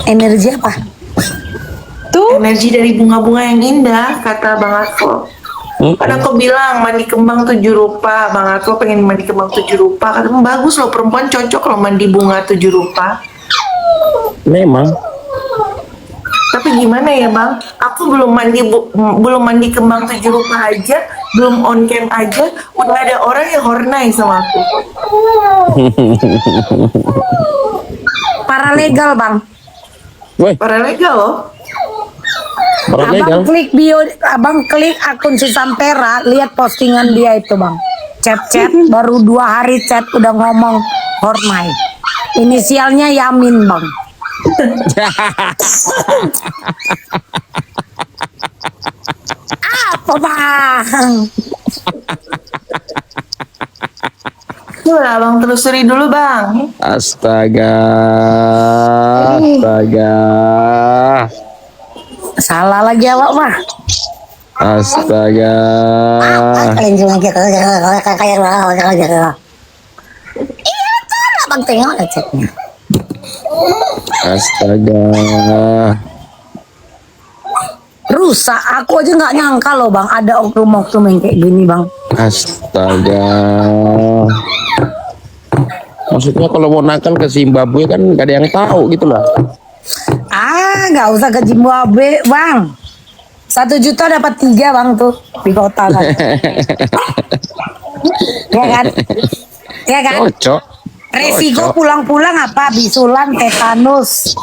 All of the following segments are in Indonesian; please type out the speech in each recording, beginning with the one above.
Energi apa? Tuh. Energi dari bunga-bunga yang indah, kata Bang Arko. Kadang kau bilang mandi kembang 7 rupa, Bang Arko pengen mandi kembang 7 rupa. Katanya bagus loh, perempuan cocok loh mandi bunga 7 rupa. Memang. Tapi gimana ya Bang? Aku belum mandi kembang 7 rupa aja, belum on cam aja, udah ada orang yang horny sama aku. Paralegal bang. Woi, Paralegal loh. paralegal. Abang klik bio, abang klik akun si Sampera, lihat postingan dia itu bang. Chat baru 2 hari chat udah ngomong horny. Inisialnya Yamin bang. Apa bang? Coba Abang telusuri dulu Bang. Astaga. Astaga. Salah lagi awak mah. Astaga. Iya cara bang tengok chatnya. Astaga. Rusak, aku aja nggak nyangka loh bang ada oknum-oknum yang kayak gini bang. Astaga. Maksudnya kalau mau nakal ke Zimbabwe kan gak ada yang tahu gitu lah. Ah nggak usah ke Zimbabwe bang. 1 juta dapat 3 bang tuh di kota kan. Ya kan? Ya kan? Cocok. Resiko pulang-pulang apa? Bisulan, tetanus.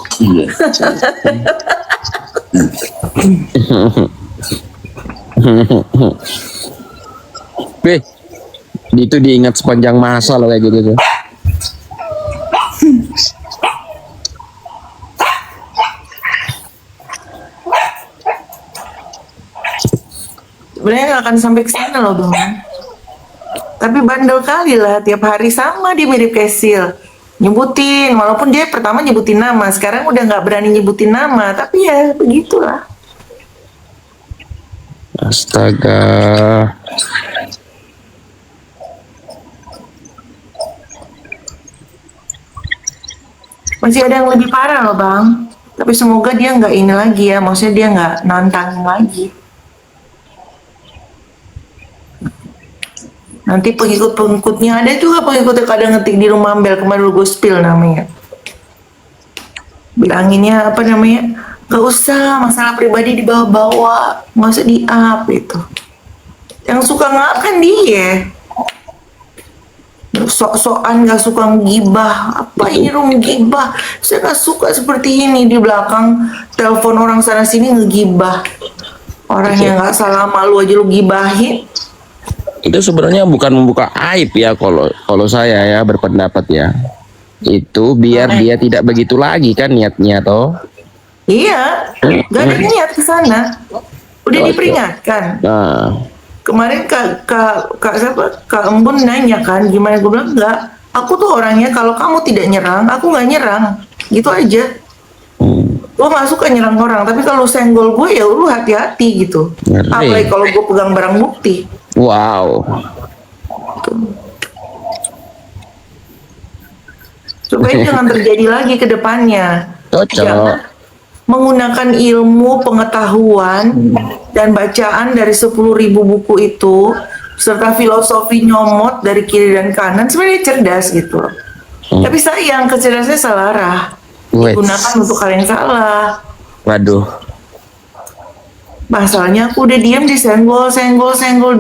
Beh, itu diingat sepanjang masa loh kayak gitu tuh. Sebenarnya nggak akan sampai ke sana loh Bang. Tapi bandel kali lah, tiap hari sama dia mirip Kesil. Nyebutin, walaupun dia pertama nyebutin nama, sekarang udah nggak berani nyebutin nama, tapi ya begitulah. Astaga. Masih ada yang lebih parah loh Bang. Tapi semoga dia nggak ini lagi ya, maksudnya dia nggak nantangin lagi. Nanti pengikut-pengikutnya, ada juga pengikutnya kadang ngetik di rumah Ambel, kemarin gue spill namanya. Bilanginnya apa namanya, gak usah masalah pribadi dibawa-bawa, gak usah di-up gitu. Yang suka ngap kan dia. Sok-sokan gak suka ngibah, apa ini rum ngibah, saya gak suka seperti ini, di belakang telepon orang sana sini ngegibah. Orang yang gak salah malu aja lu gibahin. Itu sebenarnya bukan membuka aib ya kalau saya ya berpendapat ya. Itu biar dia tidak begitu lagi kan niatnya toh. Iya, gak ada niat ke sana. Udah diperingatkan. Nah, Kemarin Kak Embun nanya kan, gimana, gue bilang enggak. Aku tuh orangnya kalau kamu tidak nyerang, aku nggak nyerang. Gitu aja. Gue gak suka nyerang orang, tapi kalau senggol gue ya lu hati-hati gitu. Ngeri. Apalagi kalau gue pegang barang bukti. wow. Supaya jangan terjadi lagi ke depannya. Cocok. Jangan menggunakan ilmu pengetahuan dan bacaan dari 10.000 buku itu serta filosofi nyomot dari kiri dan kanan, sebenarnya cerdas gitu. Tapi sayang kecerdasannya salah arah, digunakan untuk hal yang salah. Waduh. Masalahnya aku udah diam, disenggol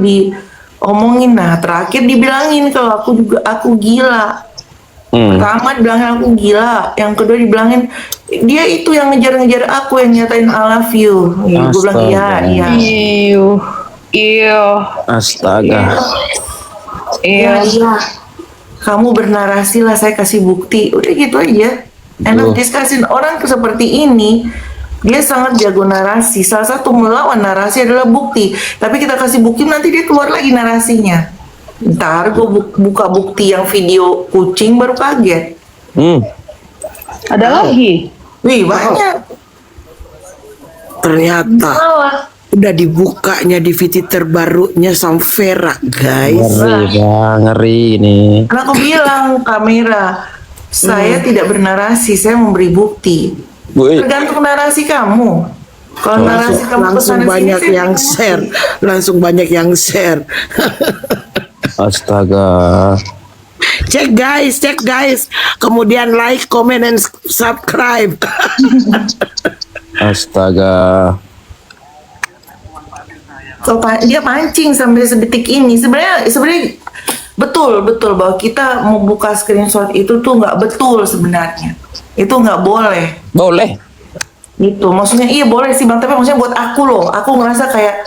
di omongin. Nah terakhir dibilangin kalau aku gila. Pertama dibilangin aku gila, yang kedua dibilangin dia itu yang ngejar-ngejar aku, yang nyatain I love you. Ya, gue bilang iya. Iyo. Astaga. Iya. Kamu bernarasi lah, saya kasih bukti. Udah gitu aja. Enak diskusin orang seperti ini. Dia sangat jago narasi. Salah satu melawan narasi adalah bukti. Tapi kita kasih bukti, nanti dia keluar lagi narasinya. Ntar gue buka bukti yang video kucing baru kaget. Ada lagi. Wih banyak. Ternyata Salah. udah dibukanya DVD terbarunya Sampera, guys. Ngeri bang, ngeri ini. Karena aku bilang kamera, saya tidak bernarasi, saya memberi bukti. Bu, Tergantung narasi kamu. Kalau narasi kamu Langsung kesana sini, banyak saya yang bingung. share, langsung banyak yang share. astaga. Cek guys. Kemudian like, comment, and subscribe. Astaga. So, dia mancing sampai sedetik ini. Sebenarnya betul bahwa kita mau buka screenshot itu tuh nggak betul sebenarnya. Itu nggak boleh. Boleh. Gitu. Maksudnya iya boleh sih bang. Tapi maksudnya buat aku loh, aku ngerasa kayak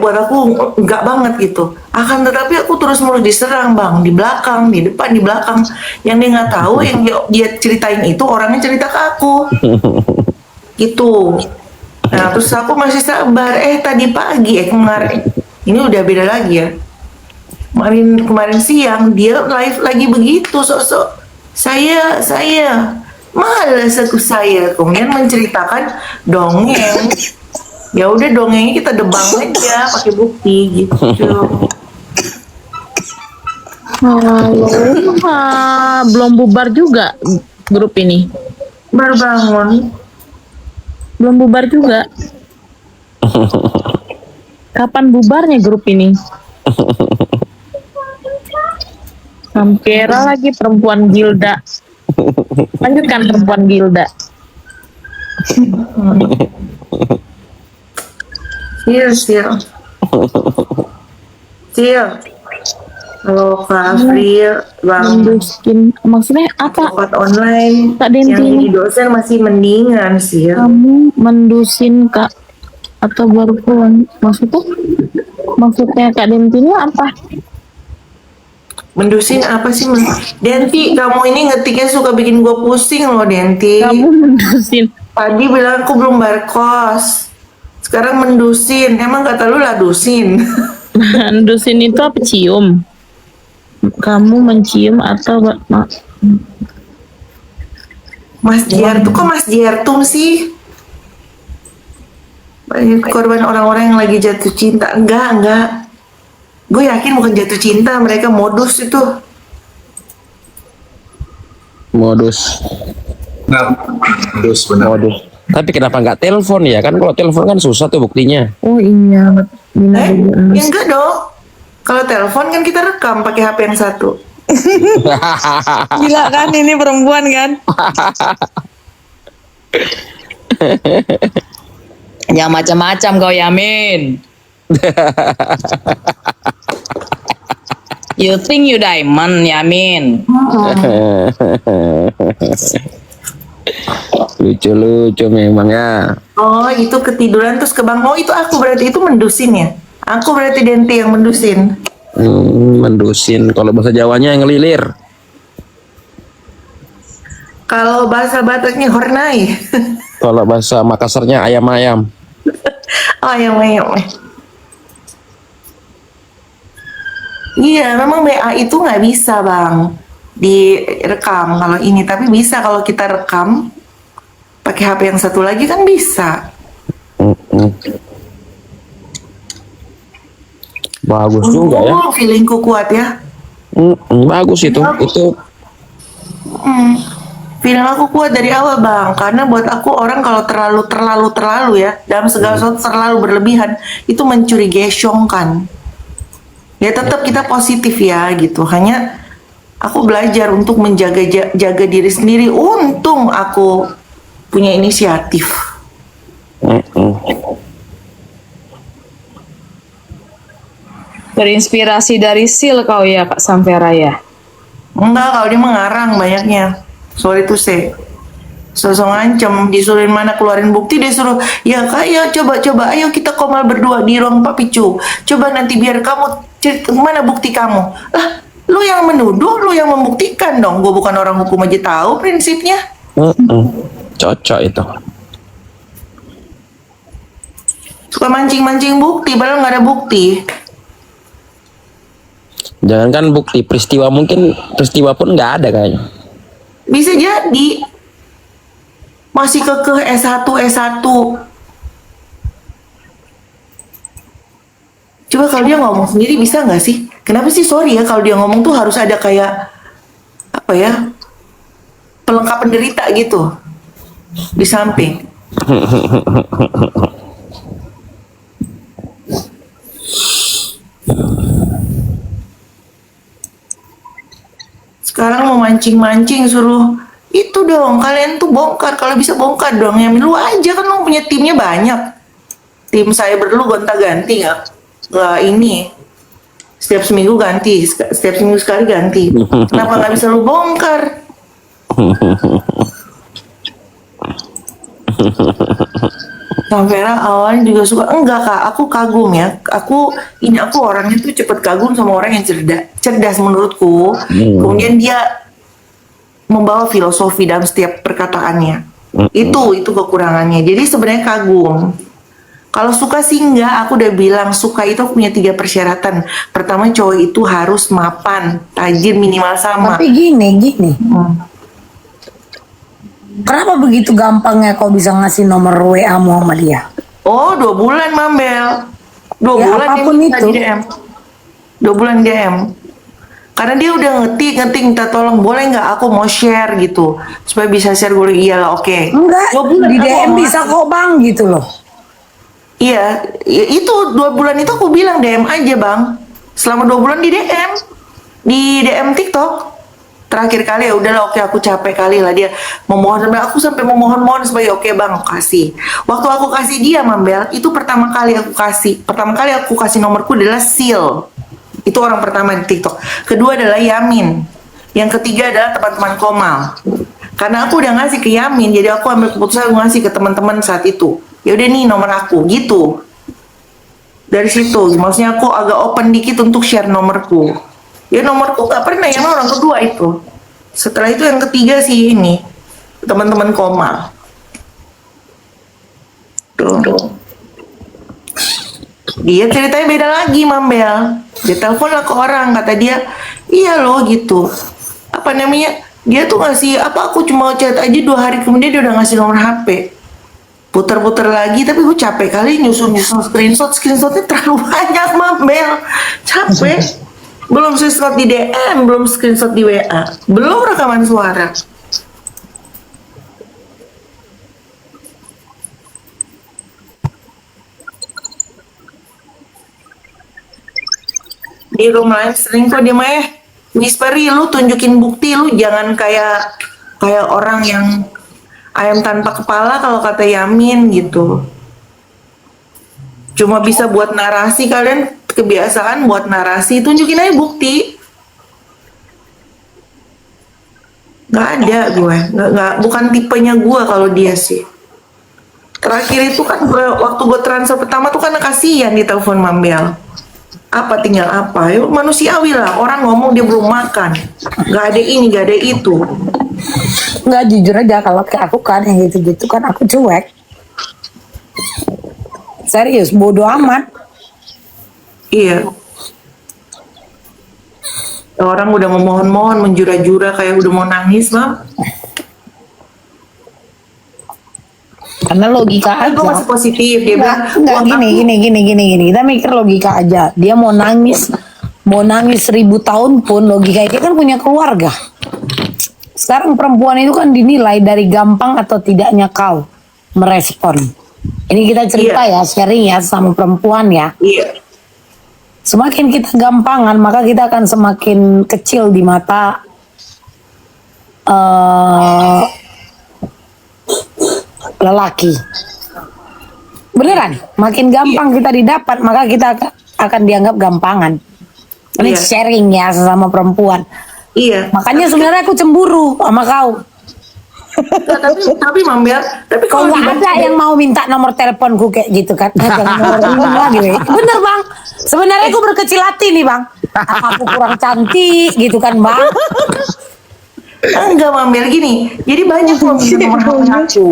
buat aku nggak banget gitu. Akan tetapi aku terus diserang bang, di belakang, di depan, di belakang. Yang dia nggak tahu, yang dia ceritain itu orangnya cerita ke aku. Gitu. Nah terus aku masih sabar. Tadi pagi, kemarin, ini udah beda lagi ya. Kemarin siang dia live lagi begitu, sok-sok saya malas saya kemudian menceritakan dongeng. Ya udah dongengnya kita debang aja pakai bukti gitu. Halo, belum bubar juga grup ini. Baru bangun. Belum bubar juga. Kapan bubarnya grup ini? Sampera lagi perempuan Gilda. Lanjutkan perempuan Gilda. Sil. Halo Kak April, Bang. Menduskin, maksudnya apa? Tempat online Kak Denti yang ini. jadi dosen masih mendingan sih ya. Kamu mendusin Kak atau baru pulang? Maksudnya Kak Denti ini apa? Mendusin apa sih? Denti, kamu ini ngetiknya suka bikin gue pusing loh Denti. Kamu mendusin. Tadi bilang aku belum bayar kos. Sekarang mendusin. Emang kata lu lah dusin. Mendusin itu apa? Cium. Kamu mencium atau Mas Jertum, kok Mas Jertum sih? Banyak korban orang-orang yang lagi jatuh cinta. Enggak. Gue yakin bukan jatuh cinta, mereka modus itu. Modus. Modus. Tapi kenapa nggak telepon ya? Kan kalau telepon kan susah tuh buktinya. Oh iya, Ya enggak dong. Kalau telepon kan kita rekam pakai HP yang satu. gila kan ini perempuan kan? Ya macam-macam kau Yamin. You think you diamond Yamin? Lucu-lucu memang ya. Oh, itu ketiduran terus ke bang. Oh, itu aku berarti itu mendusin ya? Aku berarti Denti yang mendusin. Mendusin. Kalau bahasa Jawanya yang ngelilir. Kalau bahasa Bataknya hornai. Kalau bahasa Makassarnya ayam-ayam. Oh, yang Iya, memang BA itu nggak bisa bang direkam kalau ini, tapi bisa kalau kita rekam pakai HP yang satu lagi kan bisa. Bagus juga ya. Feelingku kuat ya. Bagus itu. Itu Feeling aku kuat dari awal bang, karena buat aku orang kalau terlalu ya dalam segala sesuatu terlalu berlebihan itu mencurigaisongkan. Ya tetap kita positif ya gitu. Hanya aku belajar untuk jaga diri sendiri. Untung aku punya inisiatif. Terinspirasi dari Sil kau ya Kak Sampera ya? Enggak, kalau dia mengarang banyaknya. Sorry to say. Sosok ngancem, disuruhin mana keluarin bukti, dia suruh, ya kak, ya coba, ayo kita komal berdua di ruang Pak Picu. Coba nanti biar kamu cerita, mana bukti kamu. Lah, lu yang menuduh, lu yang membuktikan dong. Gue bukan orang hukum aja tahu prinsipnya. cocok itu. Suka mancing-mancing bukti, padahal nggak ada bukti. Jangankan bukti peristiwa, mungkin peristiwa pun nggak ada kayaknya. Bisa jadi. Masih kekeh S1. Coba kalau dia ngomong sendiri bisa nggak sih? Kenapa sih sorry ya kalau dia ngomong tuh harus ada kayak apa ya? Pelengkap penderita gitu. di samping. Sekarang mau mancing-mancing suruh itu dong, kalian tuh bongkar, kalau bisa bongkar dong, yang lu aja kan lu punya timnya banyak. Tim saya perlu gonta-ganti nggak ini setiap seminggu ganti, setiap seminggu sekali ganti. Kenapa nggak bisa lu bongkar? Sampera awalnya juga suka, enggak kak, aku kagum ya, aku orangnya tuh cepet kagum sama orang yang cerdas menurutku. Kemudian dia membawa filosofi dalam setiap perkataannya. Itu kekurangannya. Jadi sebenarnya kagum. Kalau suka sih enggak, aku udah bilang suka itu aku punya 3 persyaratan. Pertama, cowok itu harus mapan, tajir minimal sama. Tapi gini. Kenapa begitu gampangnya kau bisa ngasih nomor WA mu sama dia? Oh, 2 bulan Mambel. 2 Ya, bulan apapun dia minta itu. di DM. 2 bulan DM. Karena dia udah ngetik minta tolong boleh nggak aku mau share gitu supaya bisa share gue iyalah oke. Enggak, 2 bulan di aku DM mau bisa ngasih. kok bang gitu loh. Iya, itu 2 bulan itu aku bilang DM aja bang. Selama 2 bulan di DM TikTok. Terakhir kali ya udahlah oke aku capek kali lah dia memohon sampai memohon sebagai oke bang kasih. Waktu aku kasih dia Mambel itu pertama kali aku kasih nomorku adalah Sil. Itu orang pertama di TikTok. Kedua adalah Yamin. Yang ketiga adalah teman-teman Komal. Karena aku udah ngasih ke Yamin, jadi aku ambil keputusan aku ngasih ke teman-teman saat itu. Ya udah nih nomor aku gitu. Dari situ, maksudnya aku agak open dikit untuk share nomorku. Ya nomorku nggak pernah yang orang kedua itu. Setelah itu yang ketiga sih ini teman-teman Komal. Tuh. Dia ceritanya beda lagi Mambel. Dia telepon lah ke orang, kata dia iya loh gitu. Apa namanya? Dia tuh ngasih apa? Aku cuma chat aja 2 hari kemudian dia udah ngasih nomor HP. Puter-puter lagi, tapi gue capek kali nyusun screenshotnya terlalu banyak Mambel. Capek. Belum screenshot di DM, belum screenshot di WA, belum rekaman suara. Di room lain sering kok dia mah whisperi, lu tunjukin bukti, lu jangan kayak orang yang ayam tanpa kepala kalau kata Yamin gitu. Cuma bisa buat narasi, kalian kebiasaan buat narasi, tunjukin aja bukti. Nggak ada gue, nggak bukan tipenya gue kalau dia sih. Terakhir itu kan waktu gue transfer pertama tuh kan kasihan di telepon Mambel. Apa tinggal apa? Ya, manusiawi lah, orang ngomong dia belum makan. Nggak ada ini, nggak ada itu. Nggak, jujur aja kalau kayak aku kan yang gitu-gitu kan aku cuek. Serius, bodoh amat. Iya. Orang udah memohon-mohon, menjura-jura kayak udah mau nangis, Bang. Karena logika Kan gue aja. masih positif, dia bilang. Enggak, "Wah, gini. Kita mikir logika aja. Dia mau nangis 1000 tahun pun logika dia kan punya keluarga. Sekarang perempuan itu kan dinilai dari gampang atau tidaknya kau merespon. Ini kita cerita ya, sharing ya sama perempuan ya. Iya. Semakin kita gampangan, maka kita akan semakin kecil di mata lelaki. Beneran, makin gampang kita didapat, maka kita akan dianggap gampangan. Ini Iya. sharing ya sesama perempuan. Iya. Makanya sebenarnya aku cemburu sama kau. Tapi Mambel, tapi Kau kalau nggak ada yang mau minta nomor teleponku kayak gitu kan? Nomor ini lagi, weh. Bener bang. Sebenarnya aku berkecil hati nih bang. Apa aku kurang cantik gitu kan bang? enggak Mambel gini. Jadi banyak yang minta nomor HP aku.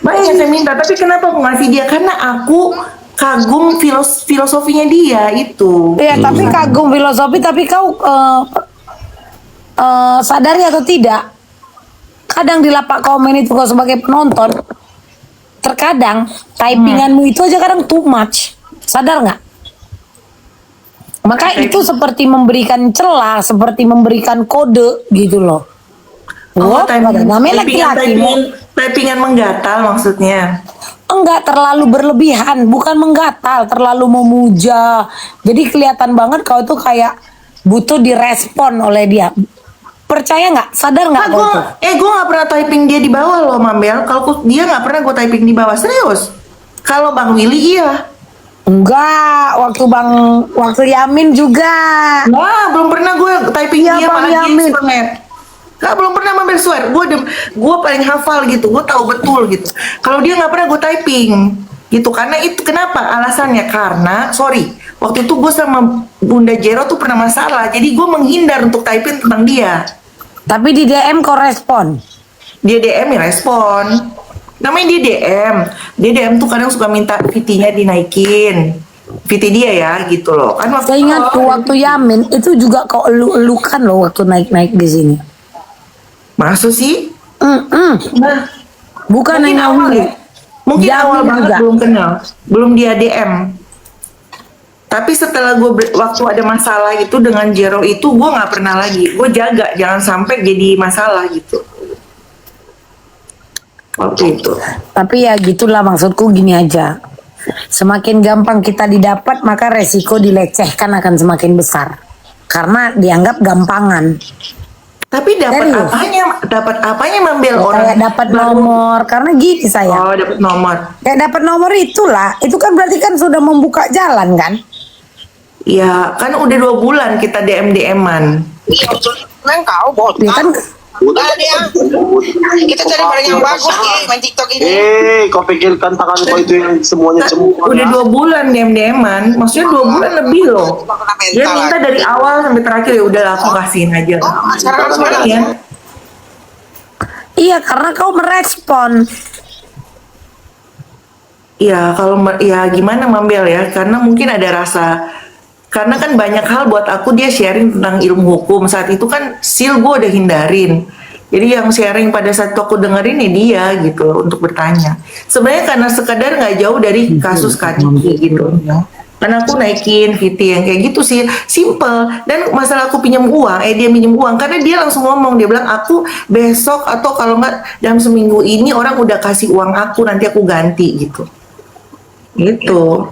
Banyak yang minta, tapi kenapa aku ngasih dia? Karena aku kagum filosofinya dia itu. Ya tapi kagum filosofi, tapi kau sadari atau tidak? Kadang di lapak komen itu kau sebagai penonton, terkadang typinganmu itu aja kadang too much. Sadar nggak? Maka itu seperti memberikan celah, seperti memberikan kode gitu loh. Wah, namanya laki-laki. typingan menggatal maksudnya. Enggak terlalu berlebihan, bukan menggatal, terlalu memuja. Jadi kelihatan banget kau tuh kayak butuh direspon oleh dia. Percaya nggak? Sadar nggak Nah, kau tuh? gue nggak pernah typing dia di bawah loh, Mambel. Kalau dia nggak pernah gue typing di bawah, serius. Kalau Bang Willy iya. Enggak, waktu Yamin juga. Wah, belum pernah gue typing Iya, dia Bang malah dia Yamin. swear. Nggak, belum pernah Mambel swear. Gue paling hafal gitu, gue tahu betul gitu. Kalau dia nggak pernah gue typing gitu, karena itu kenapa? Alasannya karena, sorry, waktu itu gue sama Bunda Jero tuh pernah masalah, jadi gue menghindar untuk typing tentang dia. Tapi di DM kau respon. Dia DM ya respon. Namanya dia DM tuh kadang suka minta VT-nya dinaikin, VT dia ya gitu loh kan. Saya ingat tuh waktu Yamin itu juga kau elu-elukan loh waktu naik-naik di sini. Masuk sih. Nah, Bukan mungkin hanya awal Willy. ya. Mungkin Yamin awal banget juga. belum kenal, belum dia DM. Tapi setelah waktu ada masalah itu dengan Jero itu gue nggak pernah lagi. Gue jaga jangan sampai jadi masalah gitu. Waktu itu. Tapi ya gitulah, maksudku gini aja. Semakin gampang kita didapat, maka resiko dilecehkan akan semakin besar. Karena dianggap gampangan. Tapi Serius? dapat apanya Mambel orang Kayak dapat nomor. Karena gini saya. Oh, dapat nomor. Kayak dapat nomor itulah. Itu kan berarti kan sudah membuka jalan kan? Ya, kan udah 2 bulan kita DM-DM-an. Neng kau bot. Ya kan Udah dia. Kita cari barang yang bagus nih main TikTok ini. Kau pikirkan tangan kau itu yang semuanya Kan semua. udah 2 bulan DM-DM-an, maksudnya 2 bulan lebih loh. Dia minta dari awal sampai terakhir, ya udah aku kasihin aja. Sekarang harus mana? Ya. iya, karena kau merespon. Ya kalau ya gimana Mambel ya, karena mungkin ada rasa, karena kan banyak hal buat aku dia sharing tentang ilmu hukum. Saat itu kan sil gue udah hindarin. Jadi yang sharing pada saat aku dengerin ya dia gitu untuk bertanya. Sebenarnya karena sekadar nggak jauh dari kasus Kadiki gitu. Karena aku naikin VT yang kayak gitu sih, simple. Dan masalah aku pinjam uang, dia minjem uang, karena dia langsung ngomong, dia bilang aku besok atau kalau nggak dalam seminggu ini orang udah kasih uang aku, nanti aku ganti gitu. Gitu.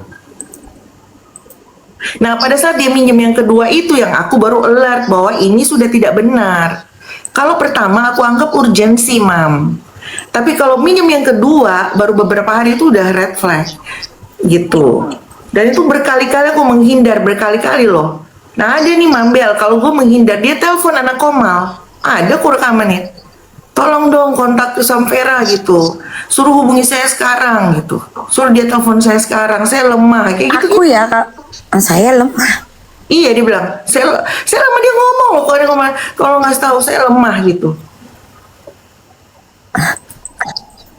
Nah, pada saat dia minjem yang kedua itu yang aku baru alert bahwa ini sudah tidak benar. Kalau pertama aku anggap urgensi, Mam. Tapi kalau minjem yang kedua baru beberapa hari itu udah red flag. Gitu. Dan itu berkali-kali aku menghindar, berkali-kali loh. Nah, ada nih Mambel, kalau gue menghindar, dia telepon anak Komal. Ada aku rekamannya. Tolong dong kontak ke Samvera gitu. Suruh hubungi saya sekarang gitu. Suruh dia telepon saya sekarang. Saya lemah kayak gitu. Aku ya, Kak, saya lemah. Iya dia bilang, saya lama dia ngomong loh kalau nggak tahu saya lemah gitu.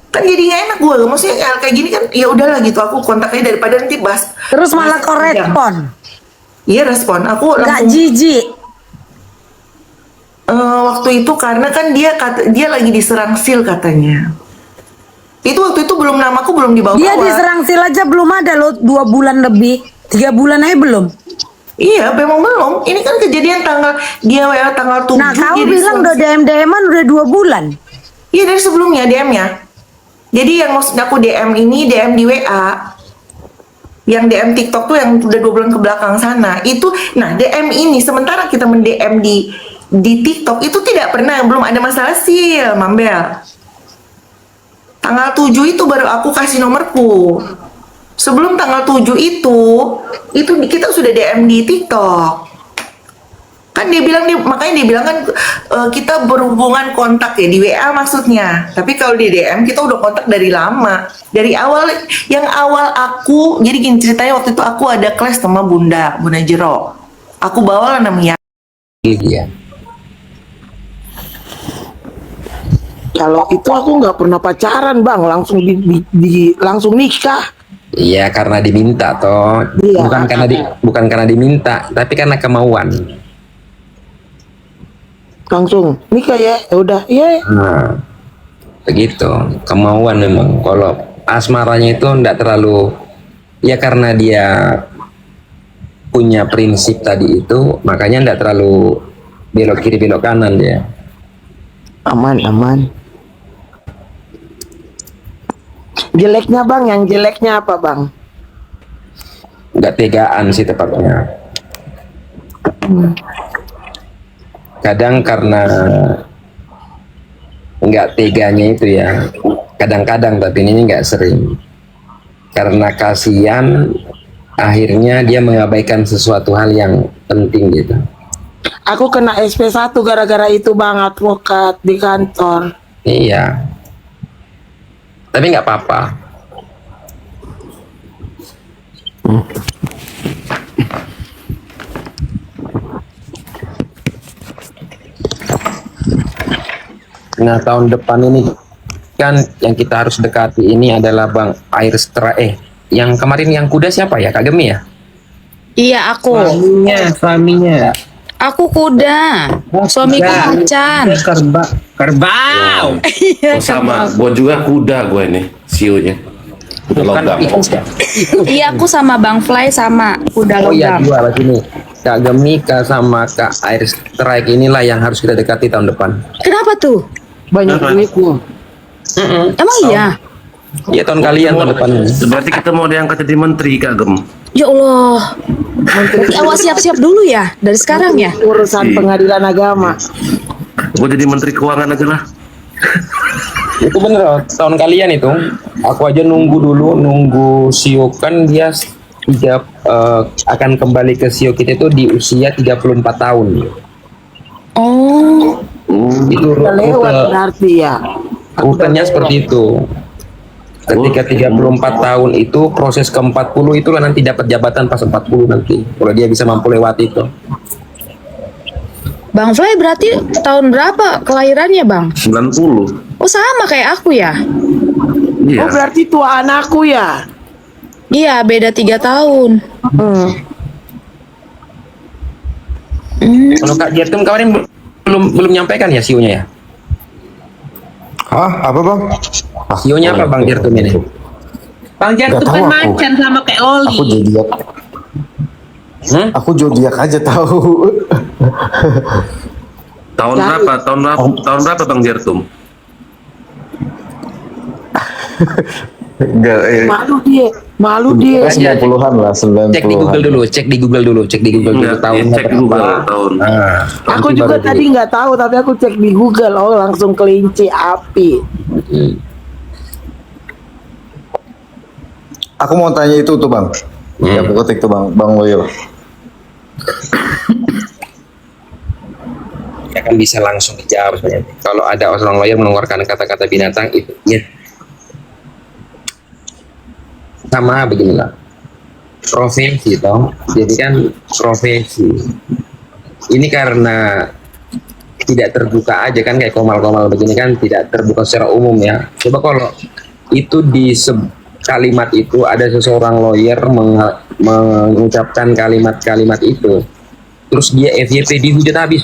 Kan jadi nggak enak gue, maksudnya kayak gini kan ya udahlah gitu, aku kontaknya daripada nanti bahas. Terus malah kau respon. Iya respon, aku Gak langsung. jijik. Waktu itu karena kan dia lagi diserang sil katanya. Itu waktu itu belum namaku belum dibawa. Dia diserang sil aja belum ada loh, 2 bulan lebih. 3 bulan aja belum. Iya, memang belum. Ini kan kejadian dia WA tanggal 7. Nah, kau dia bilang udah diserang. DM-DM-an udah 2 bulan. Iya dari sebelumnya DM-nya. Jadi yang maksud aku DM ini DM di WA. Yang DM TikTok tuh yang udah 2 bulan ke belakang sana. Itu, nah DM ini sementara kita men-DM di TikTok itu tidak pernah, belum ada masalah sil, Mambel. Tanggal 7 itu baru aku kasih nomorku. Sebelum tanggal 7 itu kita sudah DM di TikTok. Kan makanya dia bilang kan kita berhubungan kontak ya di WA maksudnya. Tapi kalau di DM kita udah kontak dari lama. Dari awal aku, jadi gini ceritanya waktu itu aku ada kelas sama Bunda Jero. Aku bawa lah namanya. Iya. Kalau itu aku nggak pernah pacaran bang, langsung langsung nikah. Iya, karena diminta toh. Iya. Bukan karena diminta, tapi karena kemauan. Langsung nikah ya, udah ya. Nah, begitu. Kemauan memang. Kalau asmaranya itu enggak terlalu, ya karena dia punya prinsip tadi itu, makanya enggak terlalu belok kiri belok kanan dia. Aman. Jeleknya bang, yang jeleknya apa bang? Nggak tegaan sih tepatnya. Kadang karena nggak teganya itu ya, kadang-kadang, tapi ini nggak sering. Karena kasihan, akhirnya dia mengabaikan sesuatu hal yang penting gitu. Aku kena SP1 gara-gara itu bang, advokat di kantor. Iya. Tapi nggak apa-apa. Nah, tahun depan ini kan yang kita harus dekati ini adalah Bang Air yang kemarin yang kuda siapa ya? Kak Gemi ya? Iya aku. Suaminya. Aku kuda. Suamiku macan. Kerbau. Iya, Sama, gua juga kuda gue ini, sionya. Logam. Iya aku sama Bang Fly sama kuda Oh iya, logam. dua lagi nih. Kak Gemi sama Kak Air Strike inilah yang harus kita dekati tahun depan. Kenapa tuh? Banyak duitku. Emang iya? Iya, tahun kalian tahun depan. Berarti kita mau diangkat jadi menteri, Kak Gem. Ya Allah. Awas siap-siap dulu ya dari sekarang ya. Urusan pengadilan agama. Gue jadi menteri keuangan aja lah. Itu bener loh, tahun kalian itu. Aku aja nunggu Sio kan dia akan kembali ke Sio kita itu di usia 34 tahun. Oh. Itu Udah lewat berarti ya. rutenya seperti itu. Ketika 34 tahun itu proses ke 40 itulah nanti dapat jabatan pas 40 nanti. Kalau dia bisa mampu lewati itu. Bang Fly berarti tahun berapa kelahirannya Bang? 90. Oh sama kayak aku ya? Iya. Oh berarti tua anakku ya. Iya beda 3 tahun. Kalau Kak Jertum kemarin belum nyampaikan ya sionya ya? Hah? Apa bang? Sionya apa Bang Jertum ini? Bang Jar Nggak tuh tahu kan aku. macan sama kayak Oli. Aku zodiak. Aku zodiak aja tahu. Tahun berapa? Tahun berapa Bang Jertum? Enggak, Malu dia. 90-an lah, 90-an. Cek di Google dulu Enggak, tahun cek Google tahun. Nah, Aku nanti juga baru tadi nggak tahu tapi aku cek di Google. Oh langsung kelinci api. Aku mau tanya itu tuh bang. Ya aku ketik tuh bang Loyo. ya kan bisa langsung dijawab sebenarnya. Kalau ada seorang lawyer mengeluarkan kata-kata binatang itu ya sama beginilah profesi toh. Jadi kan profesi ini karena tidak terbuka aja kan kayak komal-komal begini kan tidak terbuka secara umum ya. Coba kalau itu di kalimat itu ada seseorang lawyer mengucapkan kalimat-kalimat itu terus dia FYP dihujat habis.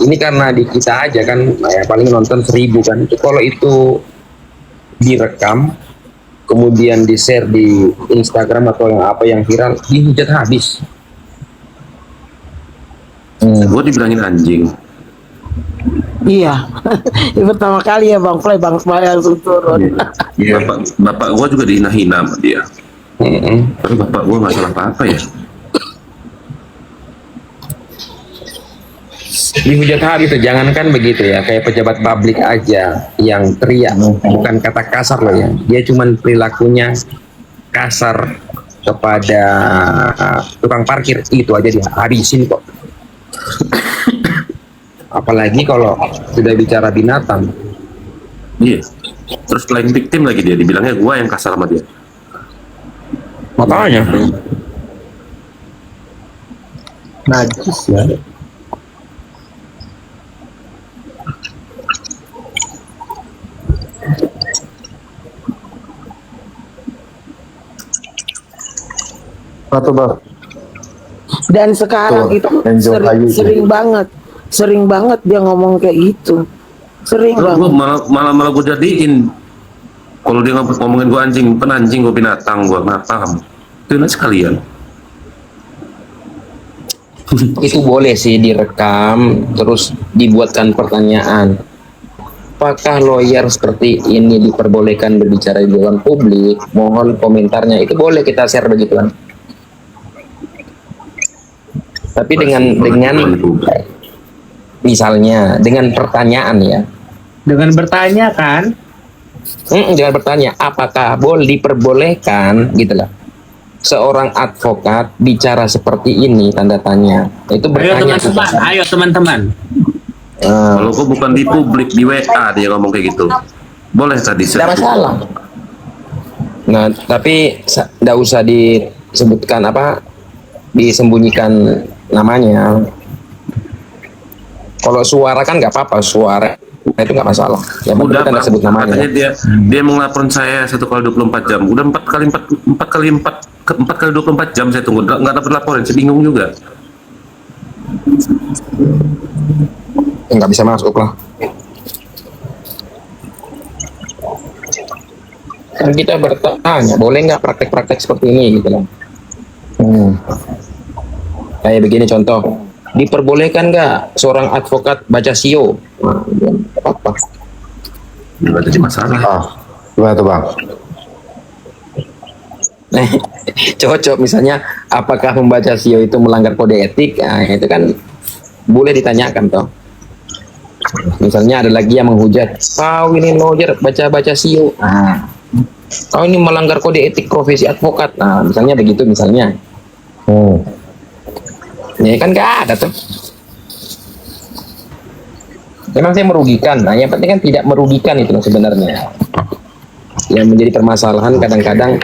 Ini karena di kita aja kan ya paling nonton 1000 kan. Kalau itu direkam kemudian di share di Instagram atau yang apa yang viral dihujat habis. Gue dibilangin anjing. Iya. Ini pertama kali ya Bang Fly langsung turun. Bapak gue juga dihina-hina sama dia. Tapi bapak gue nggak salah apa-apa ya. Dihujat habis itu jangankan begitu ya, kayak pejabat publik aja yang teriak, bukan kata kasar loh ya, dia cuman perilakunya kasar kepada tukang parkir itu aja dihabisin kok. Apalagi kalau sudah bicara binatang. Iya. Terus playing victim lagi dia, dibilangnya gue yang kasar sama dia. Makanya najis ya. Atau bang? Dan sekarang Tuh, itu Enzo Hayu tuh. sering banget dia ngomong kayak gitu. Sering Terus banget. gue malah gue jadiin. Kalau dia ngomongin gue anjing, penanjing gue binatang, gue nggak paham. Itu sekalian. Itu boleh sih direkam terus dibuatkan pertanyaan apakah lawyer seperti ini diperbolehkan berbicara di depan publik? Mohon komentarnya. Itu boleh kita share begituan. Tapi dengan misalnya dengan pertanyaan ya. Dengan bertanya kan? Jangan bertanya apakah boleh diperbolehkan gitu lah. Seorang advokat bicara seperti ini, tanda tanya. Itu bertanya. Ayo teman-teman. Kalau kok bukan di publik, di WA dia ngomong kayak gitu. Boleh tadi. Tidak masalah. Nah, tapi tidak usah disebutkan disembunyikan namanya. Kalau suara kan nggak apa-apa, suara itu nggak masalah. Yang penting Udah, kita nggak sebut namanya. katanya dia mau ngelaporin saya 1 kali 24 jam. Udah 4 kali 24 jam saya tunggu, nggak dapat laporin. Saya bingung juga. Nggak bisa masuk lah. Kan kita bertanya, boleh nggak praktek-praktek seperti ini gitu loh. Kayak begini contoh, diperbolehkan nggak seorang advokat baca SIO? Nah, apa? Nggak jadi masalah. Gimana tuh bang? Cocok misalnya, apakah membaca SIO itu melanggar kode etik? Nah, itu kan boleh ditanyakan toh. Misalnya ada lagi yang menghujat, kau ini lawyer baca-baca SIO. Nah, kau ini melanggar kode etik profesi advokat. Nah, misalnya begitu misalnya. Ya kan nggak ada tuh. Memang saya merugikan. Nah, yang penting kan tidak merugikan itu loh sebenarnya. Yang menjadi permasalahan kadang-kadang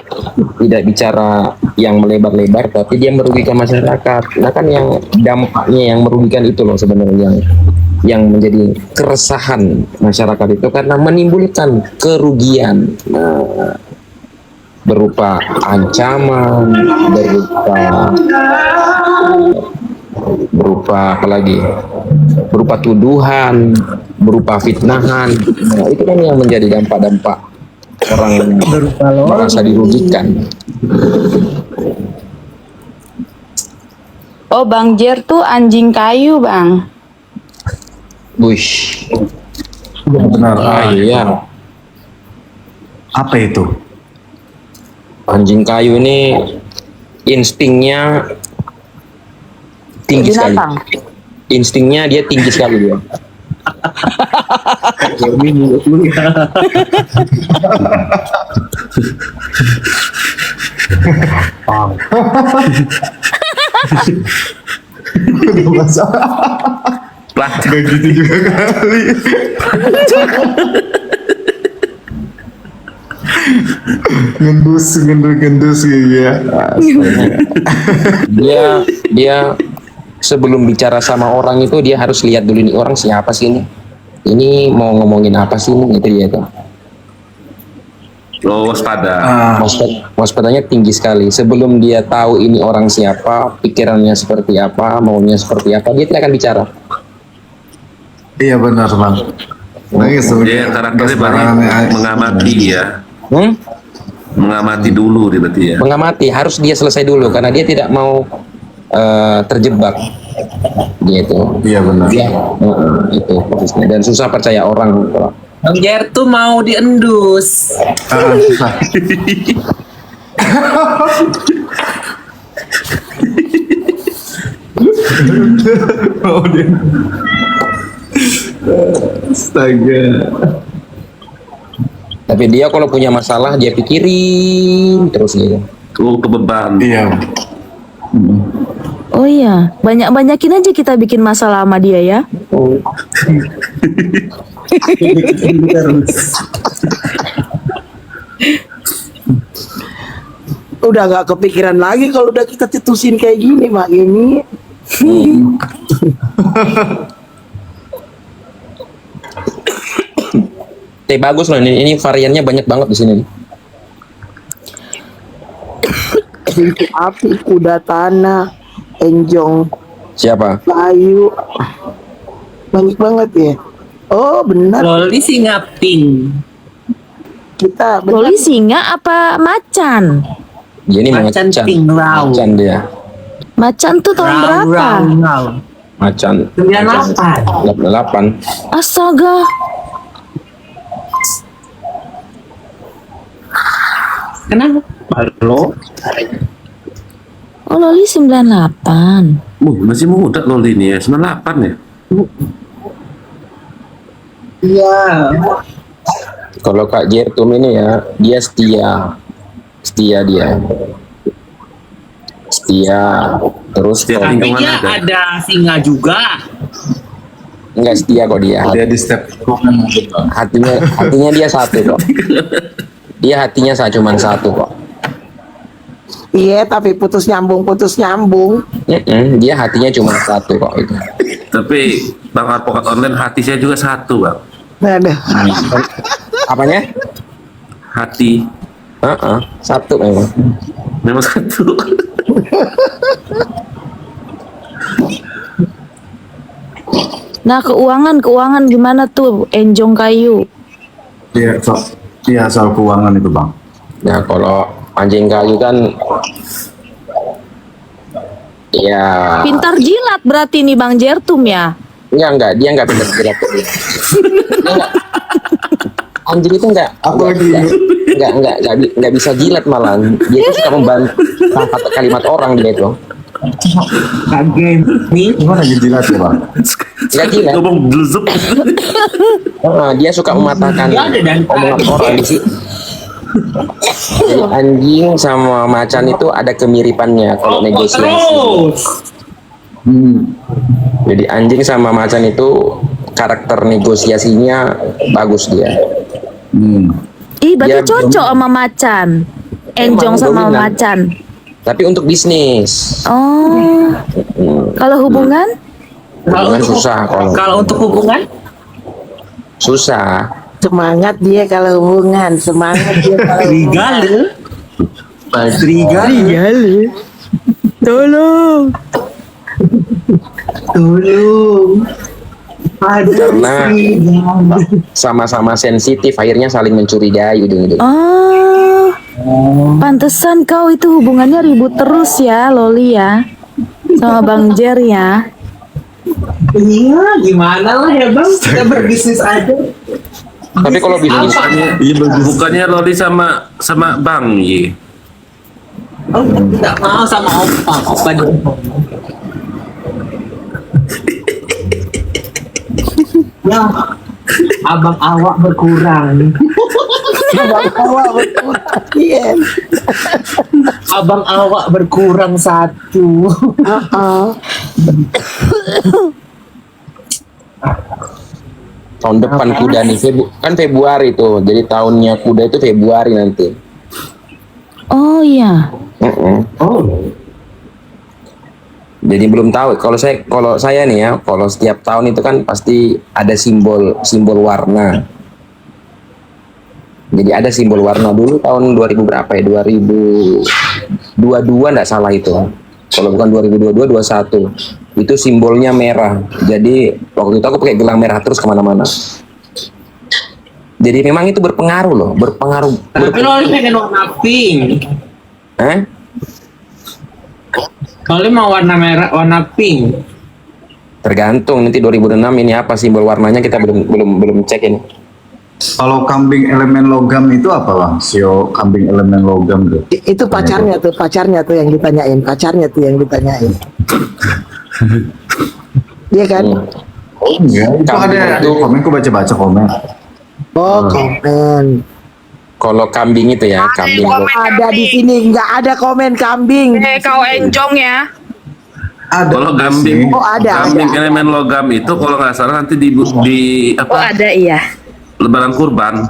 tidak bicara yang melebar-lebar, tapi dia merugikan masyarakat. Nah kan yang dampaknya yang merugikan itu loh sebenarnya yang menjadi keresahan masyarakat itu karena menimbulkan kerugian. Nah, berupa ancaman, berupa apa lagi? Berupa tuduhan, berupa fitnahan. Nah, itu kan yang menjadi dampak-dampak orang yang merasa dirugikan. Oh, Bang Jer tuh anjing kayu, Bang. Bush. Benar. Iya. Apa itu? Anjing kayu ini instingnya tinggi sekali. Instingnya dia tinggi sekali dia. Gak gitu juga kali. gendus gitu ya. Dia sebelum bicara sama orang itu dia harus lihat dulu nih orang siapa sih ini. Ini mau ngomongin apa sih ini gitu ya itu. Lo waspada. Waspadanya tinggi sekali. Sebelum dia tahu ini orang siapa, pikirannya seperti apa, maunya seperti apa, dia tidak akan bicara. Iya benar bang. Dia karakternya banyak mengamati ya. Mengamati dulu dia berarti ya. Mengamati, harus dia selesai dulu karena dia tidak mau terjebak gitu. Iya benar. Dia, itu posisinya dan susah percaya orang. Bang Jer tuh mau diendus. Susah. Oh dia. Astaga. Tapi dia kalau punya masalah dia pikirin terus gitu. Tuh kebeban. Iya. Oh iya, banyak-banyakin aja kita bikin masalah sama dia ya. Udah gak kepikiran lagi kalau udah kita cetusin kayak gini Mak Gemi. Bagus loh ini variannya banyak banget di sini. Api, kuda tanah, enjong, Siapa? kayu, banyak banget ya. Oh benar, Loli singa pink. kita benar. Loli singa apa macan? Dia ini Macan macan. pink raw. Macan dia. Macan tuh tahun berapa? Macan. 98. 88. Astaga. Kenapa? Halo? Oh, Loli 98. Masih muda loh ini ya, 98 ya. Iya. Kalau Kak Jertum ini ya, dia setia dia. Setia. Terus Setia kalau Tapi dia ada singa juga. nggak setia kok dia. Dia di step Hatinya dia satu kok. Dia hatinya cuma satu kok. Iya, tapi putus nyambung. Dia hatinya cuma satu kok itu. Tapi Bang Advokat Online hati saya juga satu, Bang. Ada. Apanya? Hati Satu memang. memang satu. Nah, keuangan gimana tuh Enjong Kayu? Iya, soal keuangan itu bang. Nah, kalau anjing kayu kan ya Pintar jilat berarti nih Bang Jertum ya? enggak, dia enggak bisa jilat. Enggak. Anjing itu enggak bisa jilat malah. Dia itu suka membantu kalimat orang dia itu. Kaget nih. Gimana jilat ya bang? Enggak jilat. Ngomong bluzup. Dia suka mematahkan Nggak ada dan omongan orang di sini. Jadi anjing sama macan itu ada kemiripannya kalau negosiasi. Terus. Jadi anjing sama macan itu karakter negosiasinya bagus dia. Ih, berarti Dia cocok sama macan. Enjong Emang sama dominan. macan. Tapi untuk bisnis, Oh. Kalau hubungan? hubungan susah Kalau untuk hubungan? susah. Semangat dia kalau hubungan, semangat dia kalau Serigala. Tolong. Karena sama-sama sensitif, akhirnya saling mencurigai ujung-ujung. Oh. Pantesan kau itu hubungannya ribut terus ya, Loli ya. Sama Bang Jer ya. Iya, gimana lah ya Bang? Kita berbisnis aja. Tapi kalau bisnis Bukannya Loli sama Bang Yi. Oh, tidak mau sama Opa dong. Ya, abang awak berkurang. Iya. Abang awak berkurang satu. tahun depan kuda nih, kan Februari tuh, jadi tahunnya kuda itu Februari nanti. Oh iya. Oh, Jadi belum tahu. Kalau saya nih ya, kalau setiap tahun itu kan pasti ada simbol warna. Jadi ada simbol warna dulu tahun 2000 berapa ya? 2022 enggak salah itu. Kalau bukan 2022, 21. Itu simbolnya merah. Jadi waktu itu aku pakai gelang merah terus kemana-mana. Jadi memang itu berpengaruh loh, berpengaruh. tapi lo pengen warna pink. Kalau mau warna merah, warna pink. Tergantung nanti 2006 ini apa simbol warnanya, kita belum cek ini. Kalau kambing elemen logam itu apa bang? Sio kambing elemen logam tuh. Itu pacarnya tuh yang ditanyain, Iya kan? Enggak, itu ada Itu- komen, aku baca komen. Oh, komen. Kalau kambing itu ya, kambing. Ada di sini, nggak ada komen kambing. Kau enjong ya. Ada Kalau kambing, Oh, ada. elemen logam itu kalau nggak salah nanti di Oh ada iya. Lebaran kurban.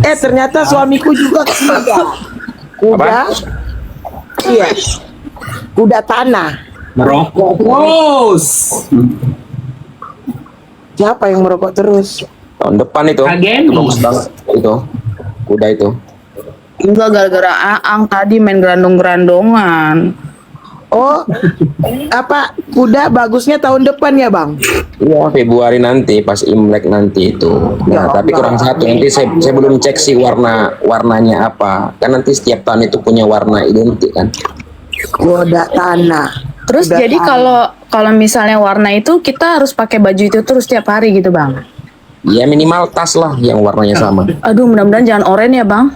Ternyata suamiku juga kuda. Iya. Kuda tanah. Merokok terus. Siapa yang merokok terus? Tahun depan itu, Agen. itu bagus banget itu, kuda itu. Enggak gara-gara Aang tadi main gerandong-gerandongan. Oh, apa kuda bagusnya tahun depan ya bang? Iya, Februari nanti pas Imlek nanti itu. Nah, tapi kurang satu, nanti saya belum cek sih warnanya apa. Kan nanti setiap tahun itu punya warna identik kan. Kuda tanah. Terus Kuda jadi tanah. kalau misalnya warna itu kita harus pakai baju itu terus tiap hari gitu bang? Ya minimal tas lah yang warnanya sama. Aduh, mudah-mudahan jangan oranye ya bang.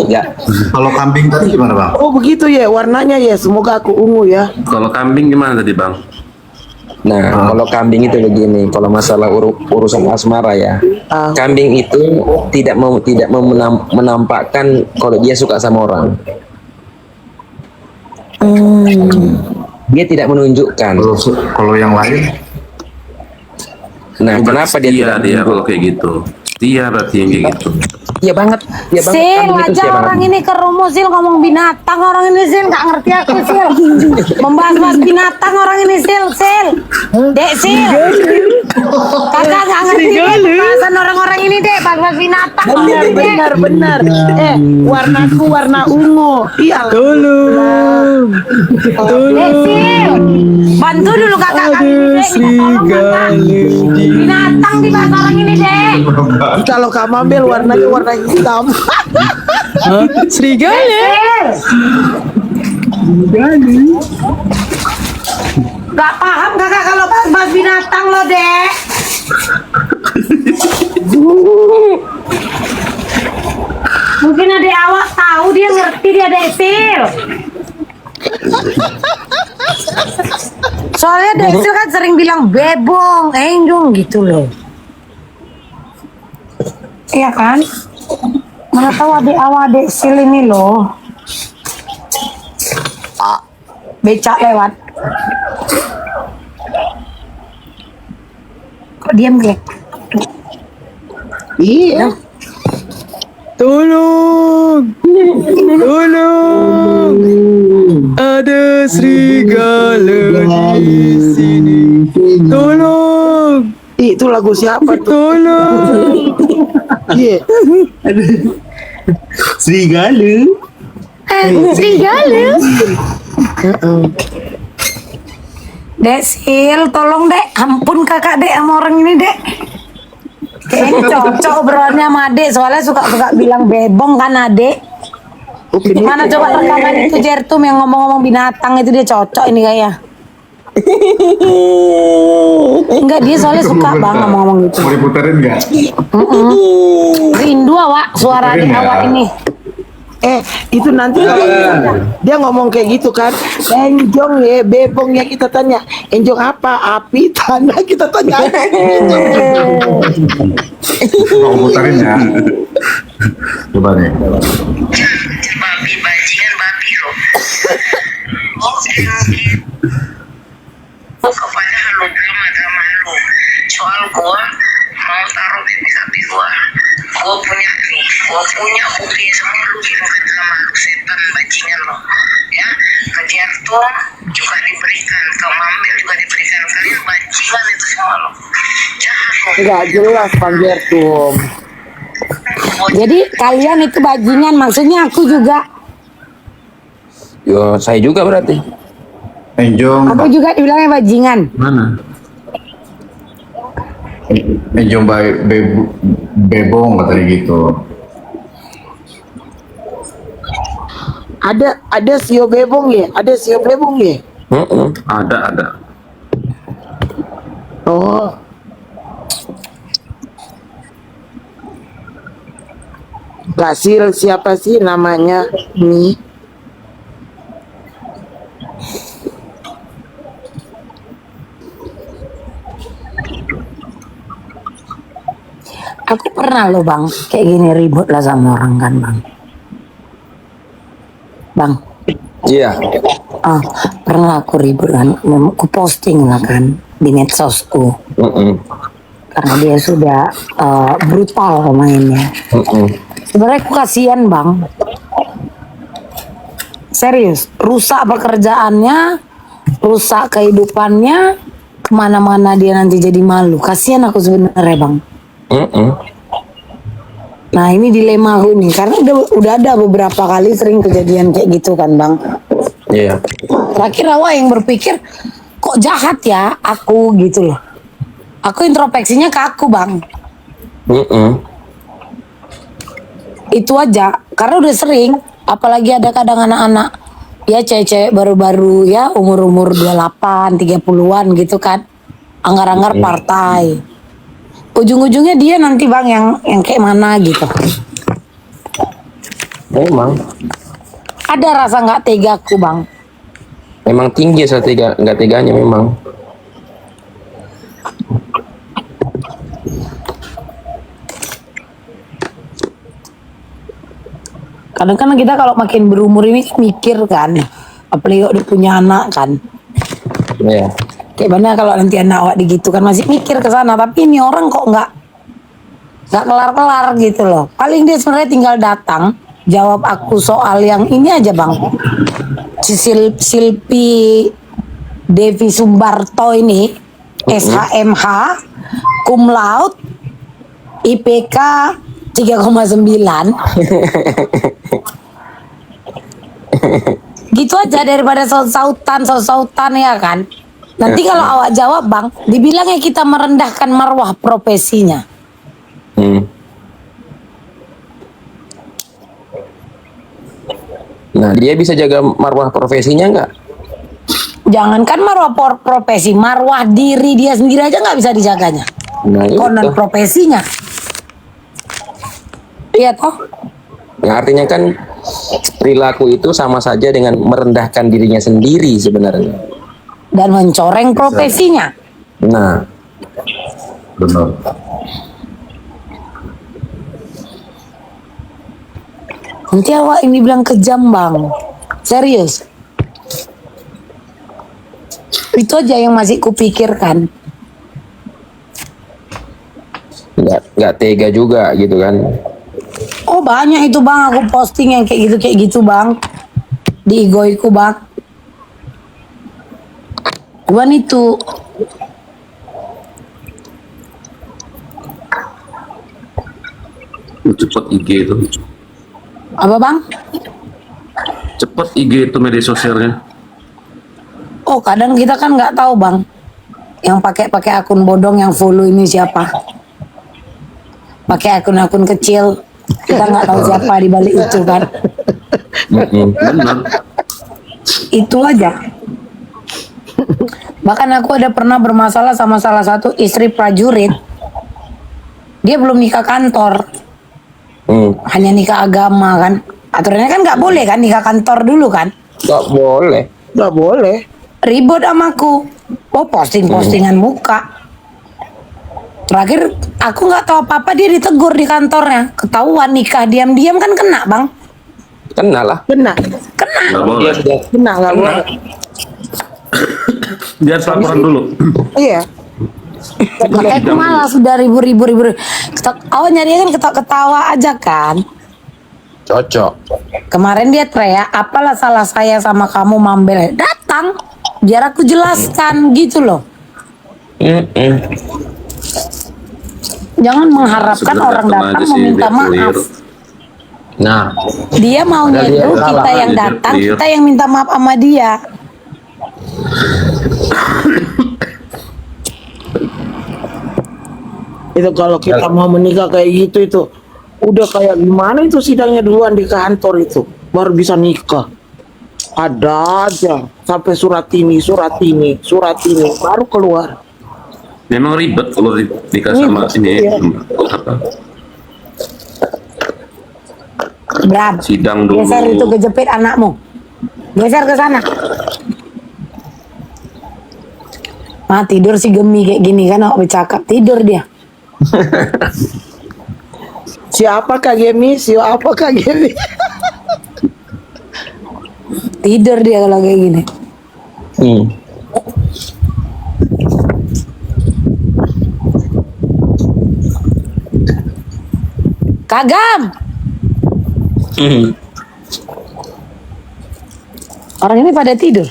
Ya. Kalau kambing tadi gimana bang? Oh begitu ya warnanya ya. Semoga aku ungu ya. Kalau kambing gimana tadi bang? Nah, kalau kambing itu begini, kalau masalah urusan asmara ya, kambing itu tidak mau menampakkan kalau dia suka sama orang. Dia tidak menunjukkan. Kalau yang lain? Nah, kenapa dia tidak dia kalau menunjukkan? kayak gitu? Dia berarti yang kayak gitu. Iya banget, ya banget. Sil, Kambing itu ngajak siapa? orang ini ke rumus, Sil, ngomong binatang orang ini, Sil, gak ngerti aku, Sil. Membahas-bahas binatang orang ini, Sil. Dek, Sil. Kakak gak ngerti bahasan orang-orang ini, Dek, bahas-bahas binatang. Benar. Warnaku warna ungu. Iya. Tolong. Dek, Sil. Bantu dulu kakak kami, Dek. Minta tolong, kakak. Binatang dibahas orang ini, Dek. Kalau kamambel warnanya warna hitam. Serigala. Gak paham kakak kalau bahas-bahas binatang loh, Dek. Mungkin ada awak tahu, dia ngerti, dia Desil. Soalnya Desil kan sering bilang bebong, enjong gitu loh. Iya kan? Mana tahu adik-awak Desil ini loh. Becak lewat. Kok diam, Gek? Iya. Tolong. Ada serigala di sini. Tolong. Itu lagu siapa tuh? Tolong. Iya. Serigala. Desil, tolong Dek, ampun kakak Dek sama orang ini Dek. Kayaknya cocok obrolannya sama Adek, soalnya suka-suka bilang bebong kan Adek. Mana coba rekaman itu Jertum yang ngomong-ngomong binatang itu, dia cocok ini kayaknya. Enggak, dia soalnya suka bang ngomong-ngomong gitu. Mau diputerin nggak? Rindu awak suara adik awak ini. Itu nanti dia ngomong kayak gitu kan, enjong ya, bebong ya, kita tanya enjong apa, api, tanah, kita tanya. Mau puterin ya? Coba nih. Babi bajingan babi lo. Kepada lo drama lo. Soal gua mau taruh di sapi gua punya bukti sama lu sama lu setan bajingan lo ya. Kajian tuh juga diberikan, ke Mambil juga diberikan, kalian bajingan itu semua lo, jahat lo. Enggak jelas panggil tuh. Jadi kalian itu bajingan, maksudnya aku juga. Yo, saya juga berarti. Enjong. Aku juga dibilangnya bajingan. Mana? Enjong bebong katanya gitu. Ada sio bebong ya, Ada. Oh. Gasil siapa sih namanya nih? Aku pernah loh bang, kayak gini ribut lah sama orang kan bang. Bang, Iya. pernah aku ribut kan, aku posting lah kan di medsosku. Karena dia sudah brutal mainnya. Sebenarnya aku kasihan bang. Serius, rusak pekerjaannya, rusak kehidupannya, kemana-mana dia nanti jadi malu. Kasihan aku sebenarnya bang. Nah ini dilema aku nih, karena udah ada beberapa kali sering kejadian kayak gitu kan bang. Iya. Terakhir awak yang berpikir kok jahat ya aku gitu loh. Aku introspeksinya ke aku bang. Itu aja, karena udah sering. Apalagi ada kadang anak-anak ya cewek-cewek baru-baru ya umur-umur 28, 30-an gitu kan. Anggar-anggar partai. ujung-ujungnya dia nanti bang yang kayak mana gitu. Memang Ada rasa nggak tegaku bang. memang tinggi nggak teganya memang. Kadang-kadang kita kalau makin berumur ini kan mikir kan, apalagi kalau udah punya anak kan. Ya. Kayak mana kalau nanti anak awak digitu kan masih mikir ke sana, tapi ini orang kok nggak kelar-kelar gitu loh. Paling dia sebenarnya tinggal datang jawab aku soal yang ini aja bang. Silpi Devi Sumbarto ini SHMH cum laude IPK 3,9 gitu aja daripada sautan ya kan. Nanti kalau awak jawab bang, dibilangnya kita merendahkan marwah profesinya. Nah, dia bisa jaga marwah profesinya nggak? Jangankan marwah profesi, marwah diri dia sendiri aja nggak bisa dijaganya. Nah, Konon itu. profesinya. Iya toh? Nah, artinya kan perilaku itu sama saja dengan merendahkan dirinya sendiri sebenarnya. Dan mencoreng profesinya. Nah, Benar. Nanti awak ini bilang kejam bang. Serius. Itu aja yang masih kupikirkan. nggak tega juga gitu kan. Oh banyak itu bang, aku posting yang kayak gitu bang. Di igoiku bang. Cuman itu Cepet IG itu. apa bang? Cepet IG itu media sosialnya. Oh kadang kita kan nggak tahu bang. Yang pakai akun bodong yang follow ini siapa? Pakai akun-akun kecil. Kita nggak tahu siapa di balik itu kan. Benar. Itu aja. Bahkan aku ada pernah bermasalah sama salah satu istri prajurit. Dia belum nikah kantor, hanya nikah agama kan. Aturannya kan nggak boleh kan nikah kantor dulu kan? Nggak boleh. Nggak boleh. Ribut sama aku. Oh postingan muka. Terakhir aku nggak tahu apa-apa dia ditegur di kantornya. Ketahuan nikah diam-diam kan kena bang. Kena lah. Kena. Nggak boleh. Kena nggak boleh. Dia harus laporan dulu. Iya. Makanya aku malas sudah ribu. Awal nyari kan ketawa aja kan. Cocok. Kemarin dia teriak, apalah salah saya sama kamu Mambel. Datang, biar aku jelaskan gitu loh. Jangan mengharapkan Sebenarnya orang datang datang aja sih, meminta biar maaf. clear. Nah, Dia maunya Padahal dia itu salah. kita yang Biar datang, clear. kita yang minta maaf sama dia. Itu kalau kita mau menikah kayak gitu itu udah kayak gimana itu sidangnya duluan di kantor itu baru bisa nikah. Ada aja sampai surat ini baru keluar. Memang ribet kalau nikah sama ini. Iya. Apa? Bram, Sidang dulu. geser itu kejepit anakmu. Geser ke sana. Nah tidur si Gemi kayak gini kan, aku bercakap tidur dia. Siapa Kak Gemi? Siapa Kak Gemi? Tidur dia kalau kayak gini. Kagam. Orang ini pada tidur.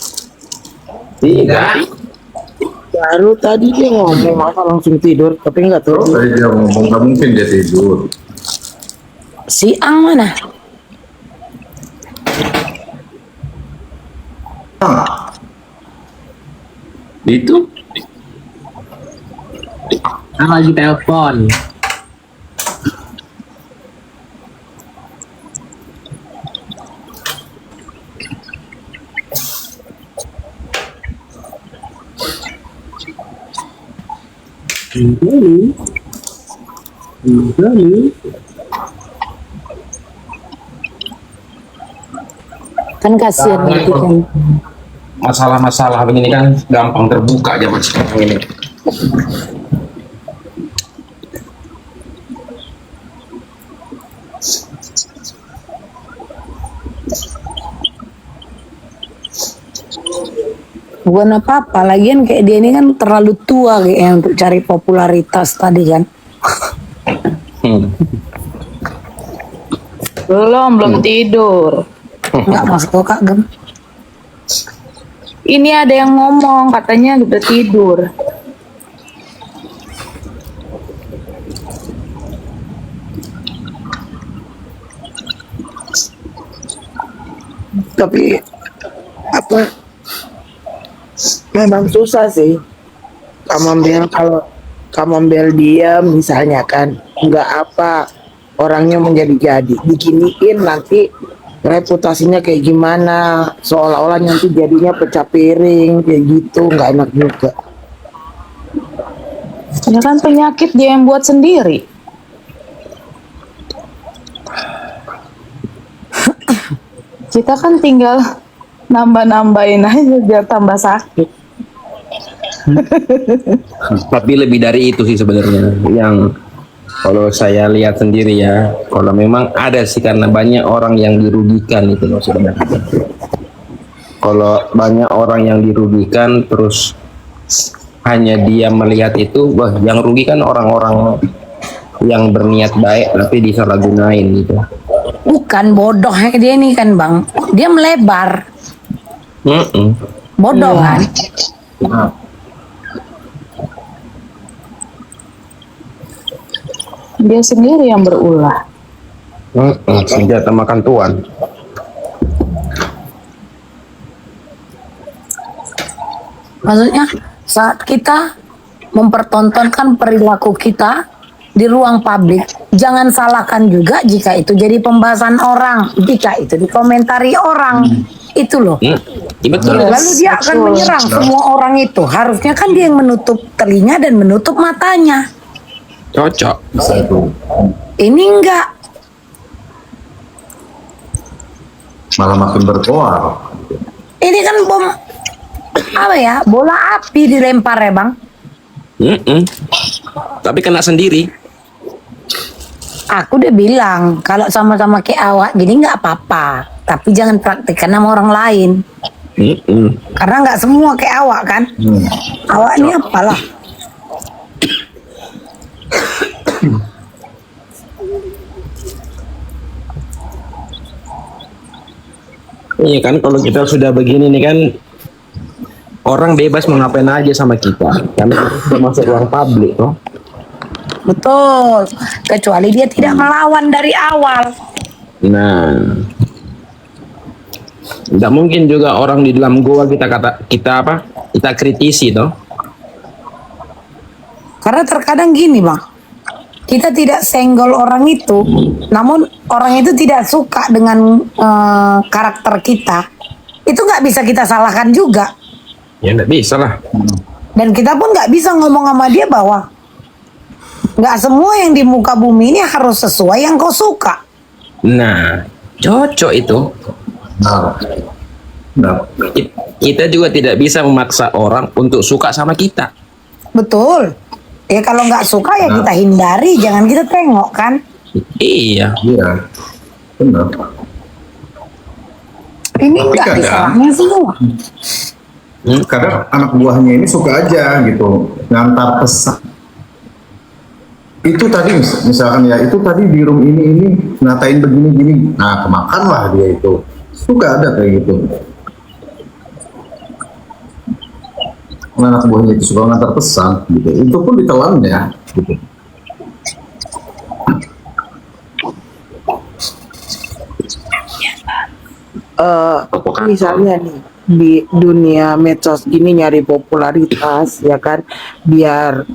tidak. Baru tadi dia ngomong masa langsung tidur tapi nggak tahu. Tadi dia ngomong, nggak mungkin dia tidur. Si Ang mana? Itu Aku lagi telepon. Kan kasihan gitu kan. Masalah-masalah begini kan gampang terbuka zaman sekarang ini. Bukan apa-apa, lagian kayak dia ini kan terlalu tua kayaknya untuk cari popularitas tadi kan. Belum tidur. Enggak masuk Kak Gem. Ini ada yang ngomong katanya udah tidur. Tapi apa? Memang susah sih. Kamambel kalau Kamambel diam misalnya kan nggak apa orangnya menjadi-jadi diginiin nanti reputasinya kayak gimana seolah-olah nanti jadinya pecah piring kayak gitu nggak enak juga. Ya kan penyakit dia yang buat sendiri. Kita kan tinggal nambah-nambahin aja biar tambah sakit. Tapi lebih dari itu sih sebenarnya yang kalau saya lihat sendiri ya, kalau memang ada sih karena banyak orang yang dirugikan itu loh sebenarnya. Kalau banyak orang yang dirugikan terus hanya dia melihat itu, wah yang rugi kan orang-orang yang berniat baik tapi disalahgunain gitu. Bukan bodoh dia ini kan Bang. Dia melebar. Bodoh kan. Dia sendiri yang berulah. Senjata makan tuan. Maksudnya saat kita mempertontonkan perilaku kita di ruang publik, jangan salahkan juga jika itu jadi pembahasan orang, jika itu dikomentari orang. Itu loh. Betul. Lalu dia akan menyerang semua orang itu. Harusnya kan dia yang menutup telinga dan menutup matanya. Cocok. Ini enggak. Malah makin berkoar. Ini kan bom apa ya? Bola api dilempar ya, Bang. Tapi kena sendiri. Aku udah bilang kalau sama-sama kayak awak gini nggak apa-apa, tapi jangan praktekkan sama orang lain. Karena nggak semua kayak awak kan. Awak ini apalah. Iya kan, kalau kita sudah begini nih kan orang bebas mau ngapain aja sama kita karena kita masuk ruang publik toh. Betul, kecuali dia tidak melawan dari awal. Nah, tidak mungkin juga orang di dalam goa kita kritisi toh. Karena terkadang gini Bang, kita tidak senggol orang itu, namun orang itu tidak suka dengan karakter kita, itu nggak bisa kita salahkan juga. Ya nggak bisa lah. Dan kita pun nggak bisa ngomong sama dia bahwa nggak semua yang di muka bumi ini harus sesuai yang kau suka. Nah, cocok itu. Kita juga tidak bisa memaksa orang untuk suka sama kita. Betul. Ya kalau nggak suka ya kita hindari, jangan kita tengok kan. Iya. Benar. Ini Tapi nggak kadang- disalahnya semua. Kadang anak buahnya ini suka aja gitu ngantar pesan. Itu tadi misalkan ya, itu tadi di room ini ngatain begini-gini, nah kemakan lah dia itu. Suka ada kayak gitu. Anak buahnya itu suka ngantar pesan gitu. Itu pun ditelan ya gitu. Misalnya nih di dunia medsos gini nyari popularitas ya kan biar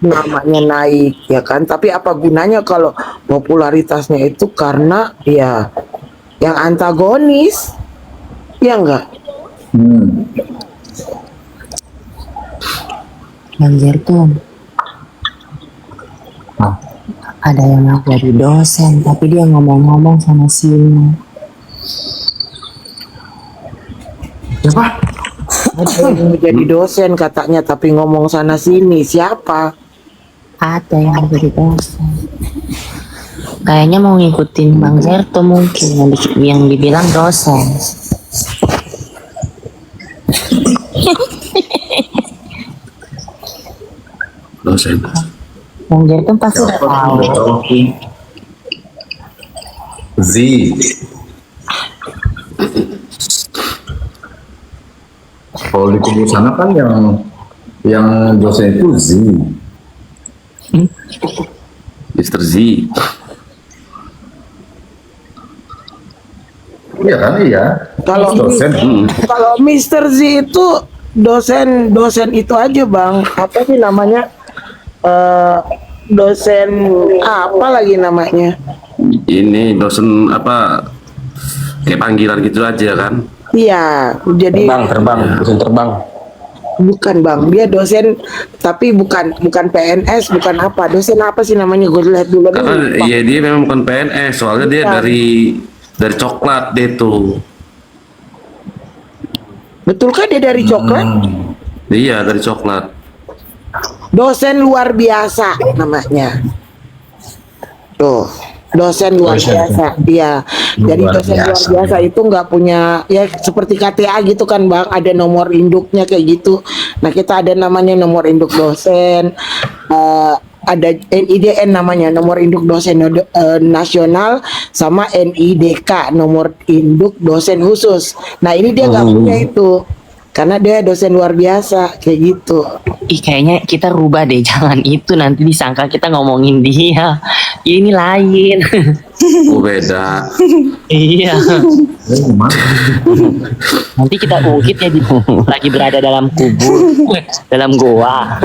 namanya naik ya kan, tapi apa gunanya kalau popularitasnya itu karena ya yang antagonis ya enggak. Banjir tuh. Ada yang mau jadi dosen, tapi dia ngomong-ngomong sana sini. Siapa? Ada yang mau jadi dosen katanya tapi ngomong sana sini. Siapa? Ada yang mau jadi dosen. Kayaknya mau ngikutin Bang Zerto mungkin yang dibilang dosen. Dosen. Bang Zerto pasti udah tahu. Z. Kalau di kubu sana kan yang dosen itu Z. Mr. Z. Iya kan, iya. Kalau dosen. kalau Mr. Z itu dosen itu aja Bang. Apa sih namanya? Dosen apa lagi namanya? Ini dosen apa? Kayak panggilan gitu aja kan? Iya, jadi dosen terbang. bukan Bang, dia dosen tapi bukan PNS, bukan apa. Dosen apa sih namanya? Gue lihat dulu. Karena ya dia memang bukan PNS, soalnya dia dari coklat dia tuh. Betulkah dia dari coklat? Iya, dari coklat. Dosen luar biasa namanya. Tuh, dosen luar biasa. Iya. Jadi dosen luar biasa itu nggak punya ya seperti KTA gitu kan Bang, ada nomor induknya kayak gitu. Nah, kita ada namanya nomor induk dosen. Ada NIDN namanya, nomor induk dosen nasional, sama NIDK, nomor induk dosen khusus. Nah, ini dia nggak punya itu. Karena dia dosen luar biasa kayak gitu. Ih, kayaknya kita rubah deh, jangan itu nanti disangka kita ngomongin dia. Ya, ini lain. Oh, beda. Iya. Nanti kita ungkit ya lagi berada dalam kubur, dalam goa.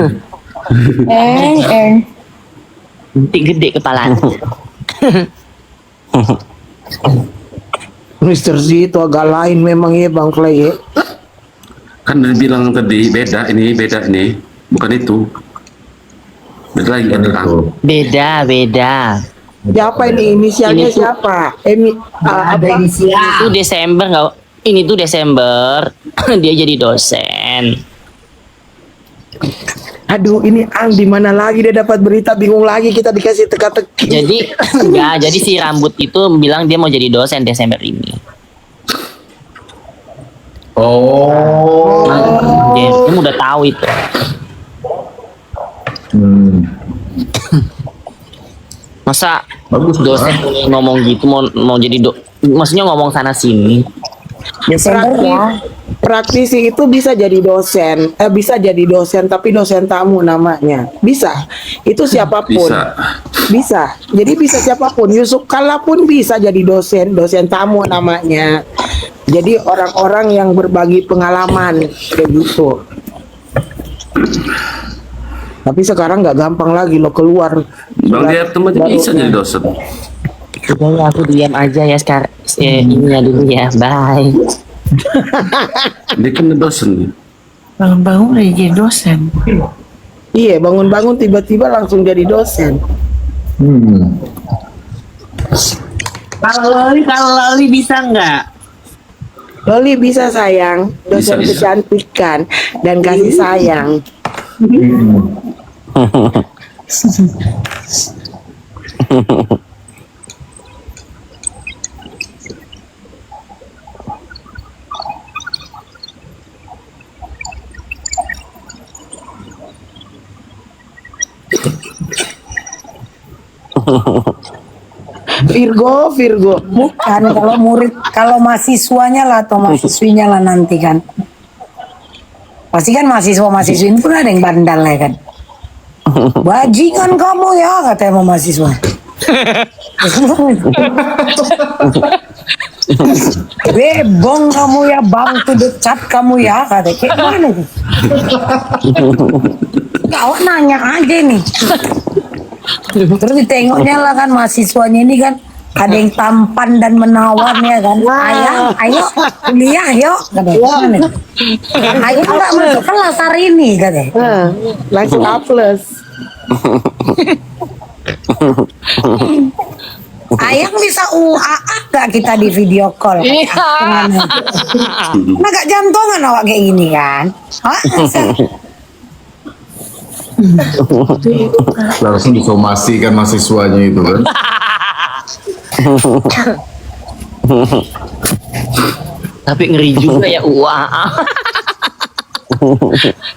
Nanti gede kepalanya. Mr. Z itu agak lain memang ya Bang Clay ya. Kan udah bilang tadi beda ini, bukan itu. Beda lagi kan? Beda. Siapa ini inisialnya Ini tuh- siapa? Ada inisial. Itu Desember nggak? Ini tuh Desember dia jadi dosen. Aduh, ini di mana lagi dia dapat berita, bingung lagi kita dikasih teka-teki. Jadi si rambut itu bilang dia mau jadi dosen Desember ini. Oh. Dia udah tahu itu. Masa Bagus dosen ngomong gitu mau jadi maksudnya ngomong sana sini. Praktisi itu bisa jadi dosen, bisa jadi dosen tapi dosen tamu namanya. Bisa. Itu siapapun. Bisa. Jadi bisa siapapun. Yusuf Kalla pun bisa jadi dosen tamu namanya. Jadi orang-orang yang berbagi pengalaman kayak gitu. Tapi sekarang nggak gampang lagi lo keluar. Bang dia teman bisa jadi dosen. Udah ya, aku diam aja ya sekarang. Ini ya dulu ya, bye. Dia kan dosen. Bangun-bangun udah jadi dosen. Iya, bangun-bangun tiba-tiba langsung jadi dosen. Kalau Loli bisa nggak? Loli bisa sayang, dosen Bisa. kecantikan dan kasih sayang. Virgo. Bukan, kalau murid, kalau mahasiswanya lah atau mahasiswinya lah nanti kan. Pasti kan mahasiswa-mahasiswi pun ada yang bandal ya kan. Bajingan kamu ya, katanya sama mahasiswa. Bebong kamu ya, bang to the chat kamu ya, katanya. Kayak mana tuh? Kawan nanya aja nih. Terus ditengoknya lah kan mahasiswanya ini kan ada yang tampan dan menawan ya kan. Ayo kuliah yuk katanya. Ayo nggak masuk kelas hari ini katanya. Langsung A+. Ayang bisa UAA gak kita di video call? Nah gak jantungan awak kayak gini kan? Hah? Langsung disomasikan mahasiswanya itu kan. Tapi ngeri juga ya UAA.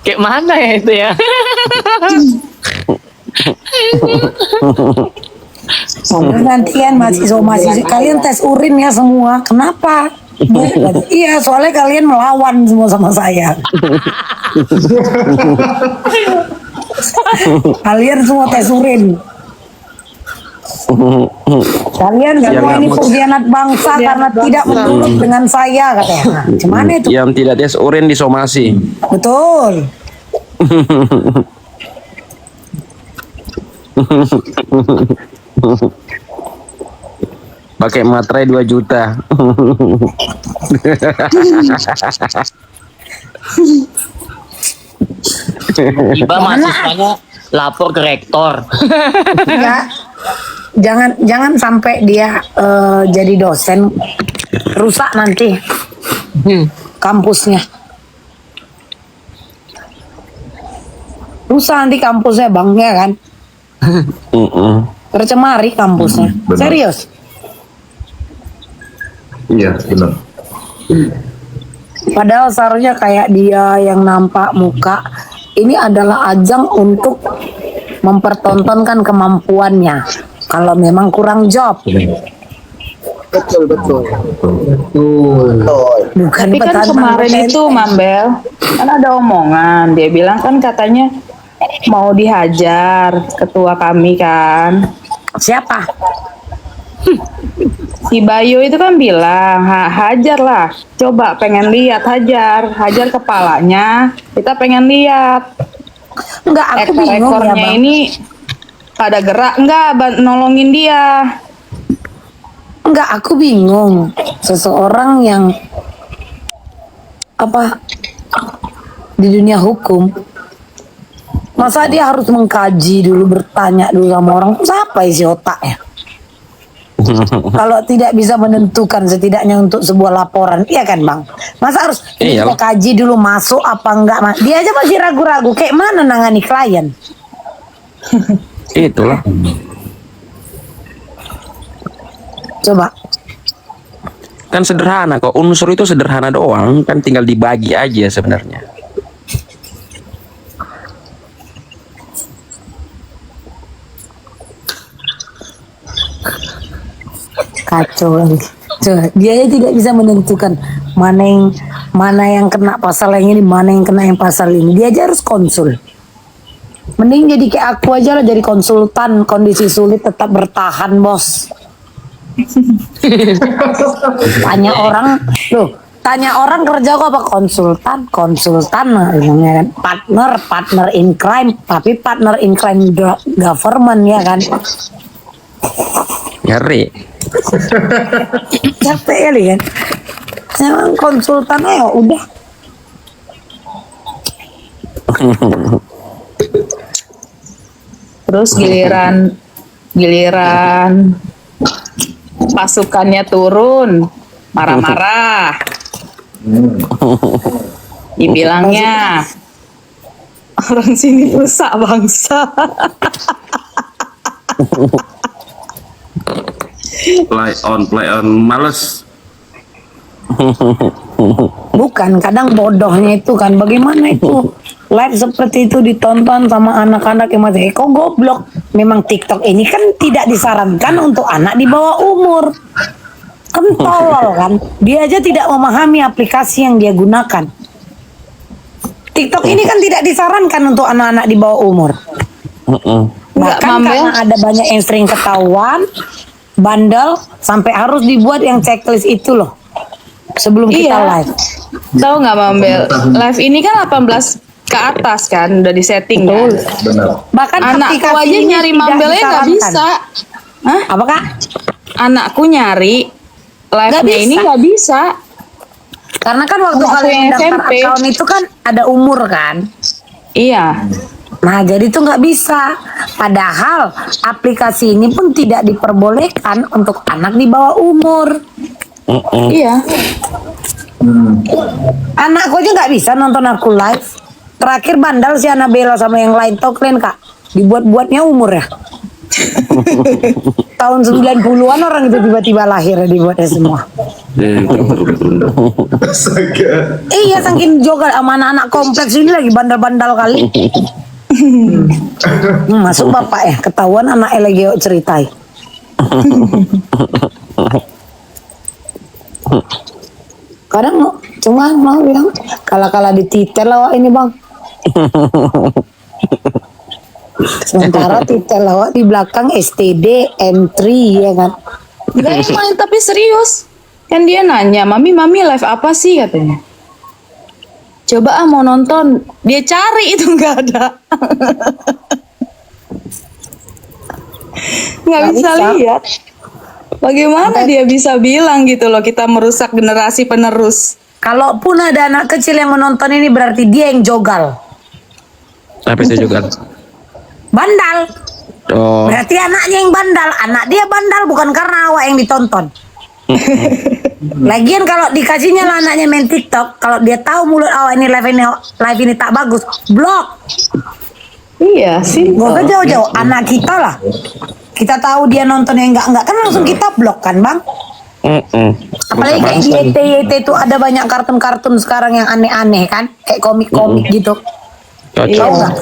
Kayak mana ya itu ya? Gantian mahasiswa kalian tes urin ya semua. Kenapa? Iya, soalnya kalian melawan semua sama saya. Kalian semua tes urin. Kalian semua ini pengkhianat bangsa karena tidak menurut dengan saya katanya. Nah, gimana itu? Yang tidak tes urin disomasi. Betul. Pakai materai 2 juta. Tiba mahasiswanya lapor ke rektor. Ya, jangan sampai dia jadi dosen, rusak nanti kampusnya. Rusak nanti kampusnya bang, ya kan? Tercemari kampusnya. Benar. Serius. Iya, benar. Padahal seharusnya kayak dia yang nampak muka, ini adalah ajang untuk mempertontonkan kemampuannya. Kalau memang kurang job, Betul. bukan Tapi kan petantang kemarin petenteng. itu Mambel, kan ada omongan, dia bilang kan katanya mau dihajar ketua kami kan. Siapa? Si Bayu itu kan bilang, hajar lah, coba pengen lihat, hajar kepalanya, kita pengen lihat. Enggak, aku bingung ya Ekor-ekornya bang. ini pada gerak enggak nolongin dia. Enggak, aku bingung. Seseorang yang apa di dunia hukum, masa dia harus mengkaji dulu, bertanya dulu sama orang, siapa isi otaknya? Kalau tidak bisa menentukan setidaknya untuk sebuah laporan, iya kan bang? Masa harus ini Iya. kita kaji dulu masuk apa enggak? Dia aja masih ragu-ragu, kayak mana nangani klien? Itulah. Coba. Kan sederhana kok. Unsur itu sederhana doang. Kan tinggal dibagi aja sebenarnya. Kacau lagi. Coba, dia aja tidak bisa menentukan mana yang kena pasal yang ini, mana yang kena yang pasal ini. Dia aja harus konsul. Mending jadi kayak aku aja lah, jadi konsultan. Kondisi sulit tetap bertahan, bos. Tanya orang kerja kok apa? Konsultan namanya kan. Partner in crime, tapi partner in crime government ya kan. Ngeri. Capek kali kan. Emang konsultan aja udah. Terus giliran pasukannya turun, marah-marah. Dibilangnya orang sini rusak bangsa. Play on, males. Bukan, kadang bodohnya itu kan, bagaimana itu live seperti itu ditonton sama anak-anak yang masih kok goblok. Memang TikTok ini kan tidak disarankan untuk anak di bawah umur. Kan tolol kan. Dia aja tidak memahami aplikasi yang dia gunakan. TikTok ini kan tidak disarankan untuk anak-anak di bawah umur. Enggak, Bahkan Mambel. karena ada banyak yang sering ketahuan, bandel, sampai harus dibuat yang checklist itu loh. Sebelum kita Iya. live. Tahu nggak Mambel? Live ini kan 18 ke atas kan, udah disetting kan. Benar. Bahkan Anakku aplikasi aja ini nyari tidak Mambelnya nggak disarankan. bisa. Hah? Apa kak? Anakku nyari live-nya Nggak ini bisa. nggak bisa. Karena kan waktu Aku kalian yang daftar SMP. account itu kan ada umur kan. Iya. Nah, jadi itu nggak bisa. Padahal aplikasi ini pun tidak diperbolehkan untuk anak di bawah umur. Iya. Anakku aja nggak bisa nonton aku live. Terakhir bandal si Annabella sama yang lain, tau kalian kak? Dibuat-buatnya umur ya. Tahun 90-an orang itu tiba-tiba lahir ya, dibuatnya semua. Iya, saking jogal sama anak-anak kompleks ini lagi bandal-bandal kali. Masuk bapak ya, ketahuan anak lagi ceritai. Kadang cuma mau bilang kala-kala dititel lawak ini bang. Sementara titel lawak di belakang STD M3 ya kan. Enggak emang, tapi serius. Kan dia nanya, mami live apa sih katanya. Coba mau nonton, dia cari itu nggak ada. Nggak bisa lihat. Bagaimana dia bisa bilang gitu loh, kita merusak generasi penerus. Kalaupun ada anak kecil yang menonton ini berarti dia yang jogal. Apa itu juga? Bandal. Oh. Berarti anaknya yang bandal. Anak dia bandal bukan karena awak yang ditonton. Lagian kalau dikasihnya lah anaknya main TikTok, kalau dia tahu mulut awak ini live ini tak bagus, blok. Iya sih. Gak usah jauh-jauh, anak kita lah. Kita tahu dia nonton yang enggak kan langsung kita blok kan bang. Apalagi kayak di YT itu ada banyak kartun-kartun sekarang yang aneh-aneh kan, kayak komik-komik gitu. Tahu nggak?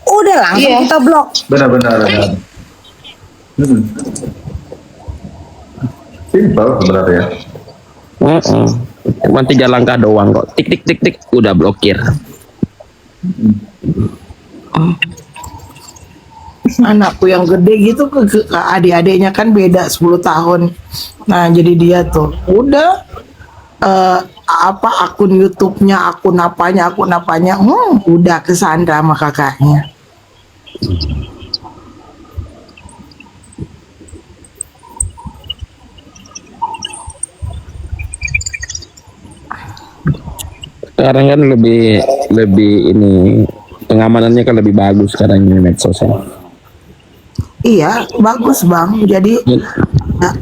Udah langsung kita blok. Benar-benar. Simpel sebenarnya. Cuma 3 langkah doang kok. Tik tik tik tik udah blokir. Anakku yang gede gitu ke adik-adiknya kan beda 10 tahun. Nah, jadi dia tuh udah akun YouTube-nya, akun apanya, udah kesandra sama kakaknya. Sekarang kan lebih ini pengamanannya kan lebih bagus sekarang ini medsosnya. Iya, bagus bang. Jadi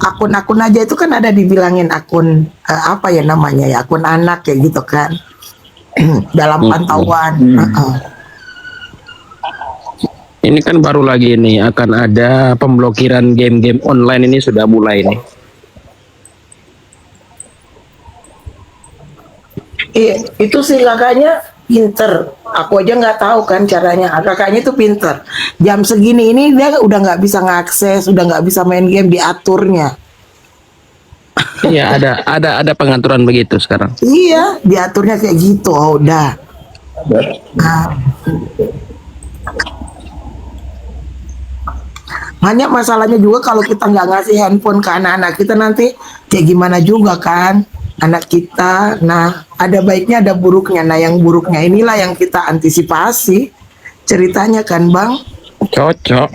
akun-akun aja itu kan ada dibilangin akun apa ya namanya ya, akun anak kayak gitu kan. Dalam pantauan. Ini kan baru lagi nih akan ada pemblokiran game-game online, ini sudah mulai nih. Iya, itu sih kakaknya pinter. Aku aja nggak tahu kan caranya. Kakaknya itu pinter. Jam segini ini dia udah nggak bisa ngakses, udah nggak bisa main game, diaturnya. Iya, ada pengaturan begitu sekarang. Iya, diaturnya kayak gitu. Oh, udah. Nah. Hanya masalahnya juga kalau kita nggak ngasih handphone ke anak-anak kita nanti kayak gimana juga kan anak kita. Nah, ada baiknya ada buruknya. Nah, yang buruknya inilah yang kita antisipasi ceritanya kan bang. Cocok.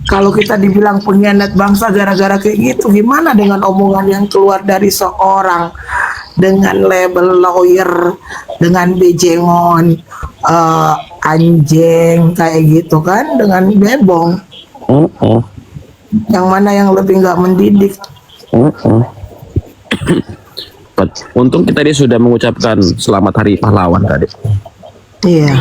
Kalau kita dibilang pengkhianat bangsa gara-gara kayak gitu, gimana dengan omongan yang keluar dari seorang dengan label lawyer, dengan bejengon, anjing kayak gitu kan, dengan bebong. Yang mana yang lebih nggak mendidik? Untung kita dia sudah mengucapkan selamat hari pahlawan tadi. Iya.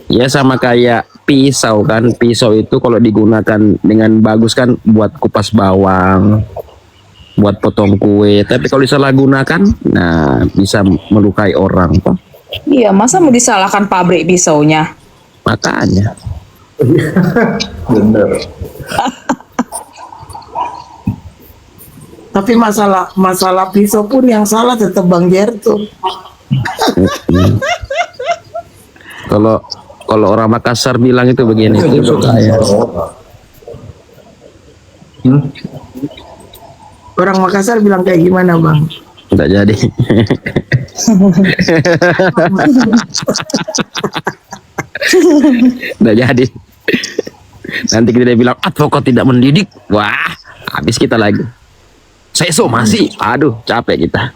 Ya sama kayak pisau kan, pisau itu kalau digunakan dengan bagus kan buat kupas bawang, buat potong kue, tapi kalau disalahgunakan, nah bisa melukai orang toh. Iya, masa mau disalahkan pabrik pisaunya? Makanya. Bener. Tapi masalah pisau pun yang salah tetap Bang Jerto. Kalau orang Makassar bilang itu begini, itu suka ya. Orang Makassar bilang kayak gimana Bang? Tidak jadi. Udah jadi. Nanti kita bilang advokat tidak mendidik. Wah, habis kita lagi. Saya somasi. Aduh, capek kita.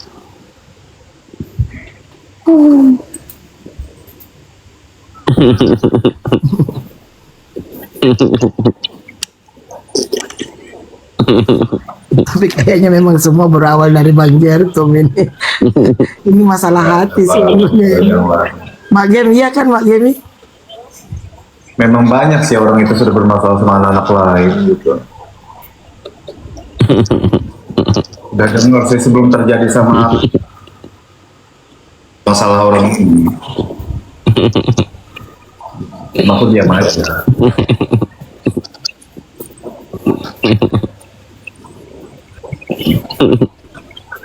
Tapi kayaknya memang semua berawal dari Bang Jertum ini. Ini masalah hati sih. Mak Gem, iya kan Mak Gem? Memang banyak sih orang itu sudah bermasalah sama anak-anak lain gitu. Udah dengar sih sebelum terjadi sama masalah orang ini. Aku diam aja.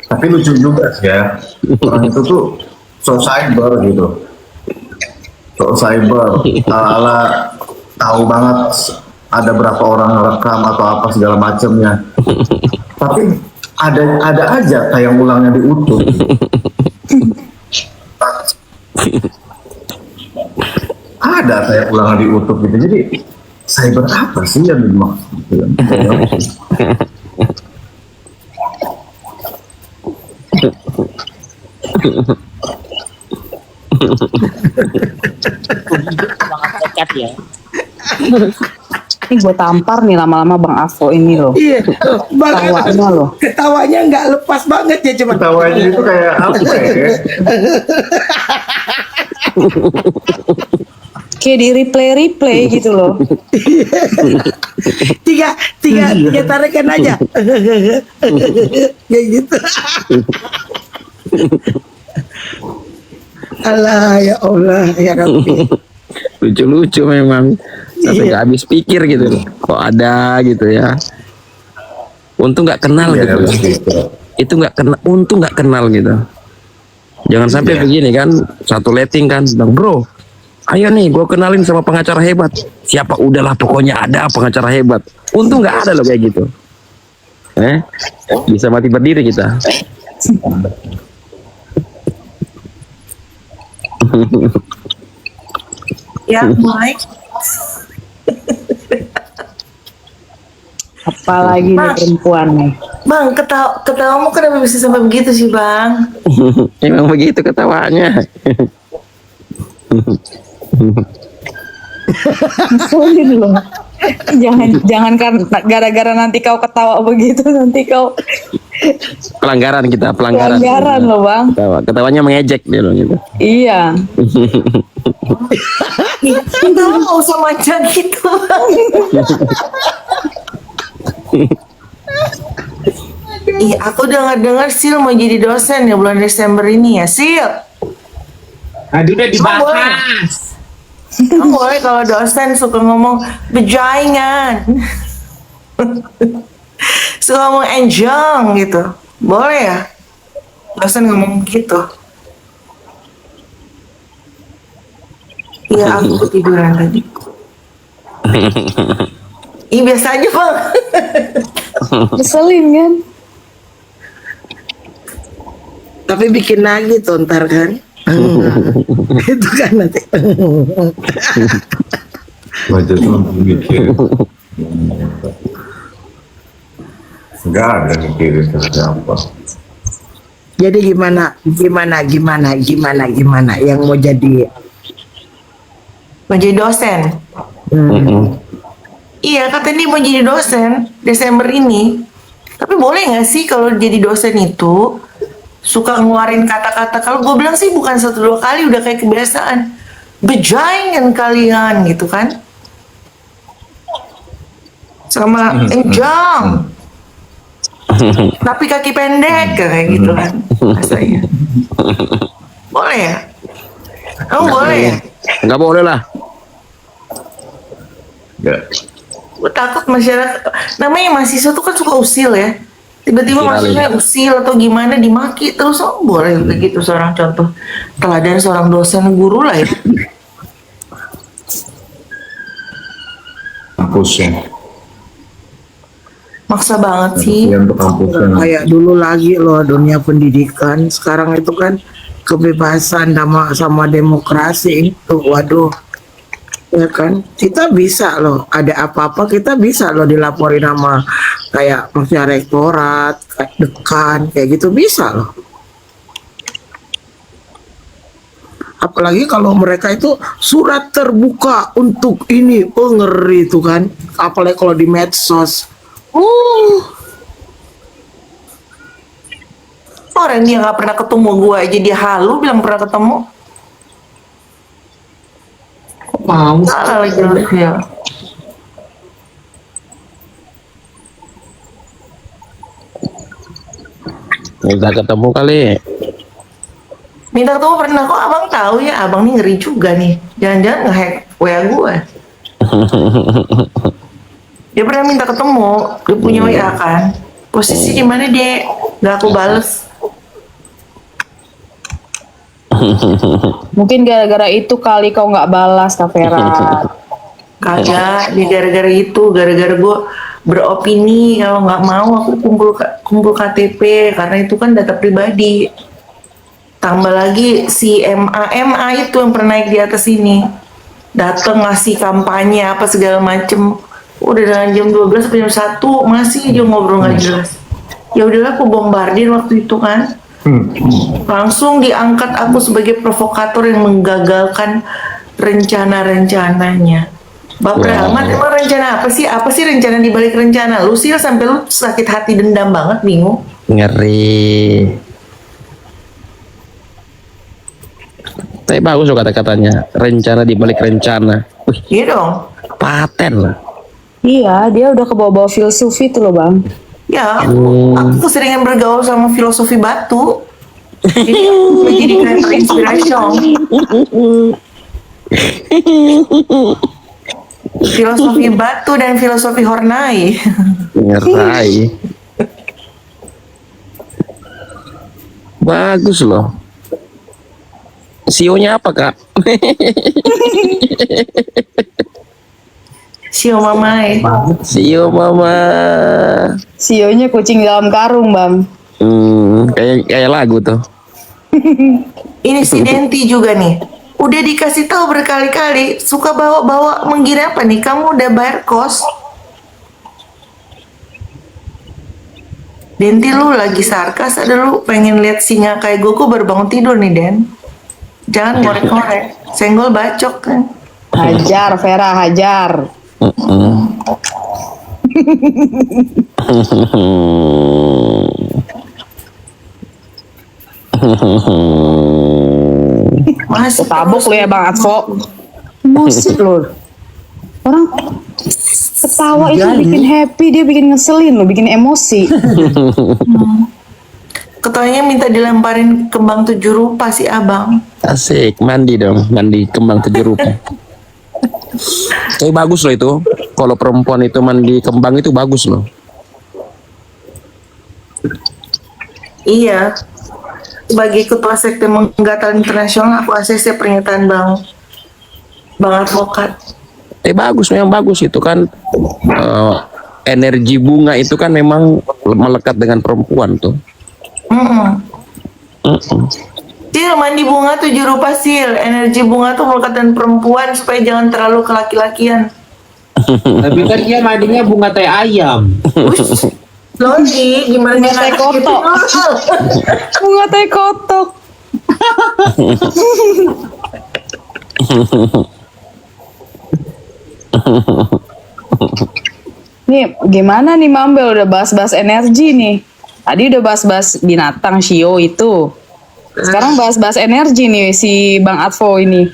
Tapi lucu juga sih ya, orang itu tuh so cyber gitu, so cyber, ala tahu banget ada berapa orang rekam atau apa segala macamnya. Tapi ada aja tayang ulangnya diutuh. Ada tayang ulangnya diutuh gitu. Jadi cyber apa sih yang dimaksud? Dekat ya. Ini gue tampar nih lama-lama Bang Afo ini loh. Iya, Ketawanya loh. Ketawanya nggak lepas banget ya, cuma Ketawanya itu kayak apa ya? Kayak di replay gitu loh. tiga tarikan aja. Kayak gitu. Allah ya Allah ya Rabbi. Lucu-lucu memang. Sampai nggak habis pikir gitu. Kok ada gitu ya. Untung nggak kenal gitu. Itu nggak kenal. Untung nggak kenal gitu. Jangan sampai begini kan. Satu letting kan. Bang bro, ayo nih gue kenalin sama pengacara hebat. Siapa? Udahlah pokoknya ada pengacara hebat. Untung nggak ada loh kayak gitu. Bisa mati berdiri kita. Ya, Mike. Apalagi nih perempuan nih. Bang, ketawamu kenapa bisa sampai begitu sih, Bang? Emang begitu ketawanya. Ngeselin loh. Jangan kan gara-gara nanti kau ketawa begitu nanti kau Pelanggaran pelanggaran loh Bang. Ketawanya mengejek dia loh gitu. Iya. Kita mau sama aja gitu. Iya, aku dengar Sil mau jadi dosen ya bulan Desember ini ya, Sil. Aduh, udah dibahas. Kamu boleh kalau dosen suka ngomong bejaingan. Suka ngomong enjong gitu. Boleh ya? Dosen ngomong gitu. Iya, aku ketiduran tadi. Iya, biasa aja, Bang. Ngeselin kan? Tapi bikin lagi tuh ntar kan. Itu kan nanti. Wajah tuh mikir. Enggak ada mikirin siapa. Jadi gimana yang mau jadi dosen. Iya, katanya dia mau jadi dosen Desember ini. Tapi boleh nggak sih kalau jadi dosen itu suka ngeluarin kata-kata, kalau gue bilang sih bukan 1-2 kali udah kayak kebiasaan, bejaingan kalian gitu kan, sama enjong tapi kaki pendek kayak gitu kan rasanya. Boleh ya? Kamu boleh ya? Nggak boleh lah. Gue takut masyarakat, namanya mahasiswa tuh kan suka usil ya, tiba-tiba maksudnya usil atau gimana dimaki terus. Oh boleh begitu seorang contoh teladan seorang dosen guru lah ya. Kampusnya Maksa banget sih. kayak dulu lagi loh dunia pendidikan. Sekarang itu kan kebebasan sama demokrasi itu, waduh, Ya kan, kita bisa loh, ada apa-apa kita bisa loh dilaporin sama kayak maksudnya rektorat, kayak dekan, kayak gitu bisa loh. Apalagi kalau mereka itu surat terbuka untuk ini, ngeri itu kan, apalagi kalau di medsos. Orang dia nggak pernah ketemu gue aja dia halu bilang pernah ketemu. Mau. Salah lagi ya. Minta ketemu kali. Minta ketemu pernah kok abang tahu ya, abang nih ngeri juga nih. Jangan-jangan nge-hack WA gue. Dia pernah minta ketemu, dia punya WA kan. Posisi di mana dia? Gak aku bales. Mungkin gara-gara itu kali kau nggak balas, Kak Vera. Kagak, dia gara-gara itu, gara-gara gue beropini kalau nggak mau aku kumpul KTP karena itu kan data pribadi. Tambah lagi si MA itu yang pernah naik di atas ini, datang ngasih kampanye apa segala macem. Udah dengan jam 12 sampai jam 1 masih aja ngobrol nggak jelas. Ya udahlah aku bombardir waktu itu kan. Langsung diangkat aku sebagai provokator yang menggagalkan rencana-rencananya. Bapak Rahmat, emang rencana apa sih? Apa sih rencana di balik rencana? Lu sih sampai lu sakit hati dendam banget, bingung. Ngeri. Tapi bagus loh kata-katanya, rencana di balik rencana. Wih, Iya dong. paten loh. Iya, dia udah kebawa-bawa filsuf itu loh, Bang. Ya, aku keseringan bergaul sama filosofi batu. Jadi aku jadi kayak terinspirasi. Filosofi batu dan filosofi Hornai. Ngerai. Bagus loh. CEO-nya apa, Kak? Sio Mamae. CEO Mama. Sionya kucing dalam karung, Bang. Kayak lagu tuh. Ini si Denti juga nih. Udah dikasih tahu berkali-kali, suka bawa-bawa mengira apa nih? Kamu udah bayar kos. Denti lu lagi sarkas, ada lu pengen lihat singa kayak gue baru bangun tidur nih, Den. Jangan ngorek-ngorek, senggol bacok kan. Hajar, Vera, hajar. Masih Tabuk lu ya, Bang Advo. Emosi lu. Orang ketawa itu bikin happy, dia bikin ngeselin lu, bikin emosi. Ketawanya minta dilemparin kembang 7 rupa si abang. Asik, mandi dong, mandi kembang 7 rupa. Tapi bagus loh itu. Kalau perempuan itu mandi kembang itu bagus loh. Iya. Sebagai ketua sekte Menggatal Internasional, aku ACC pernyataan Bang Advokat. Bagus, memang bagus itu kan. Energi bunga itu kan memang melekat dengan perempuan tuh. Sil, mandi bunga 7 rupa Sil. Energi bunga tuh melekat dengan perempuan supaya jangan terlalu kelaki-lakian. Tapi kan dia mandinya bunga teh ayam. Logi, gimana Bunga teh kotok. Bunga teh kotok. Nih, gimana nih Mambel udah bahas-bahas energi nih. Tadi udah bahas-bahas binatang Shio itu. Sekarang bahas-bahas energi nih si Bang Advo ini.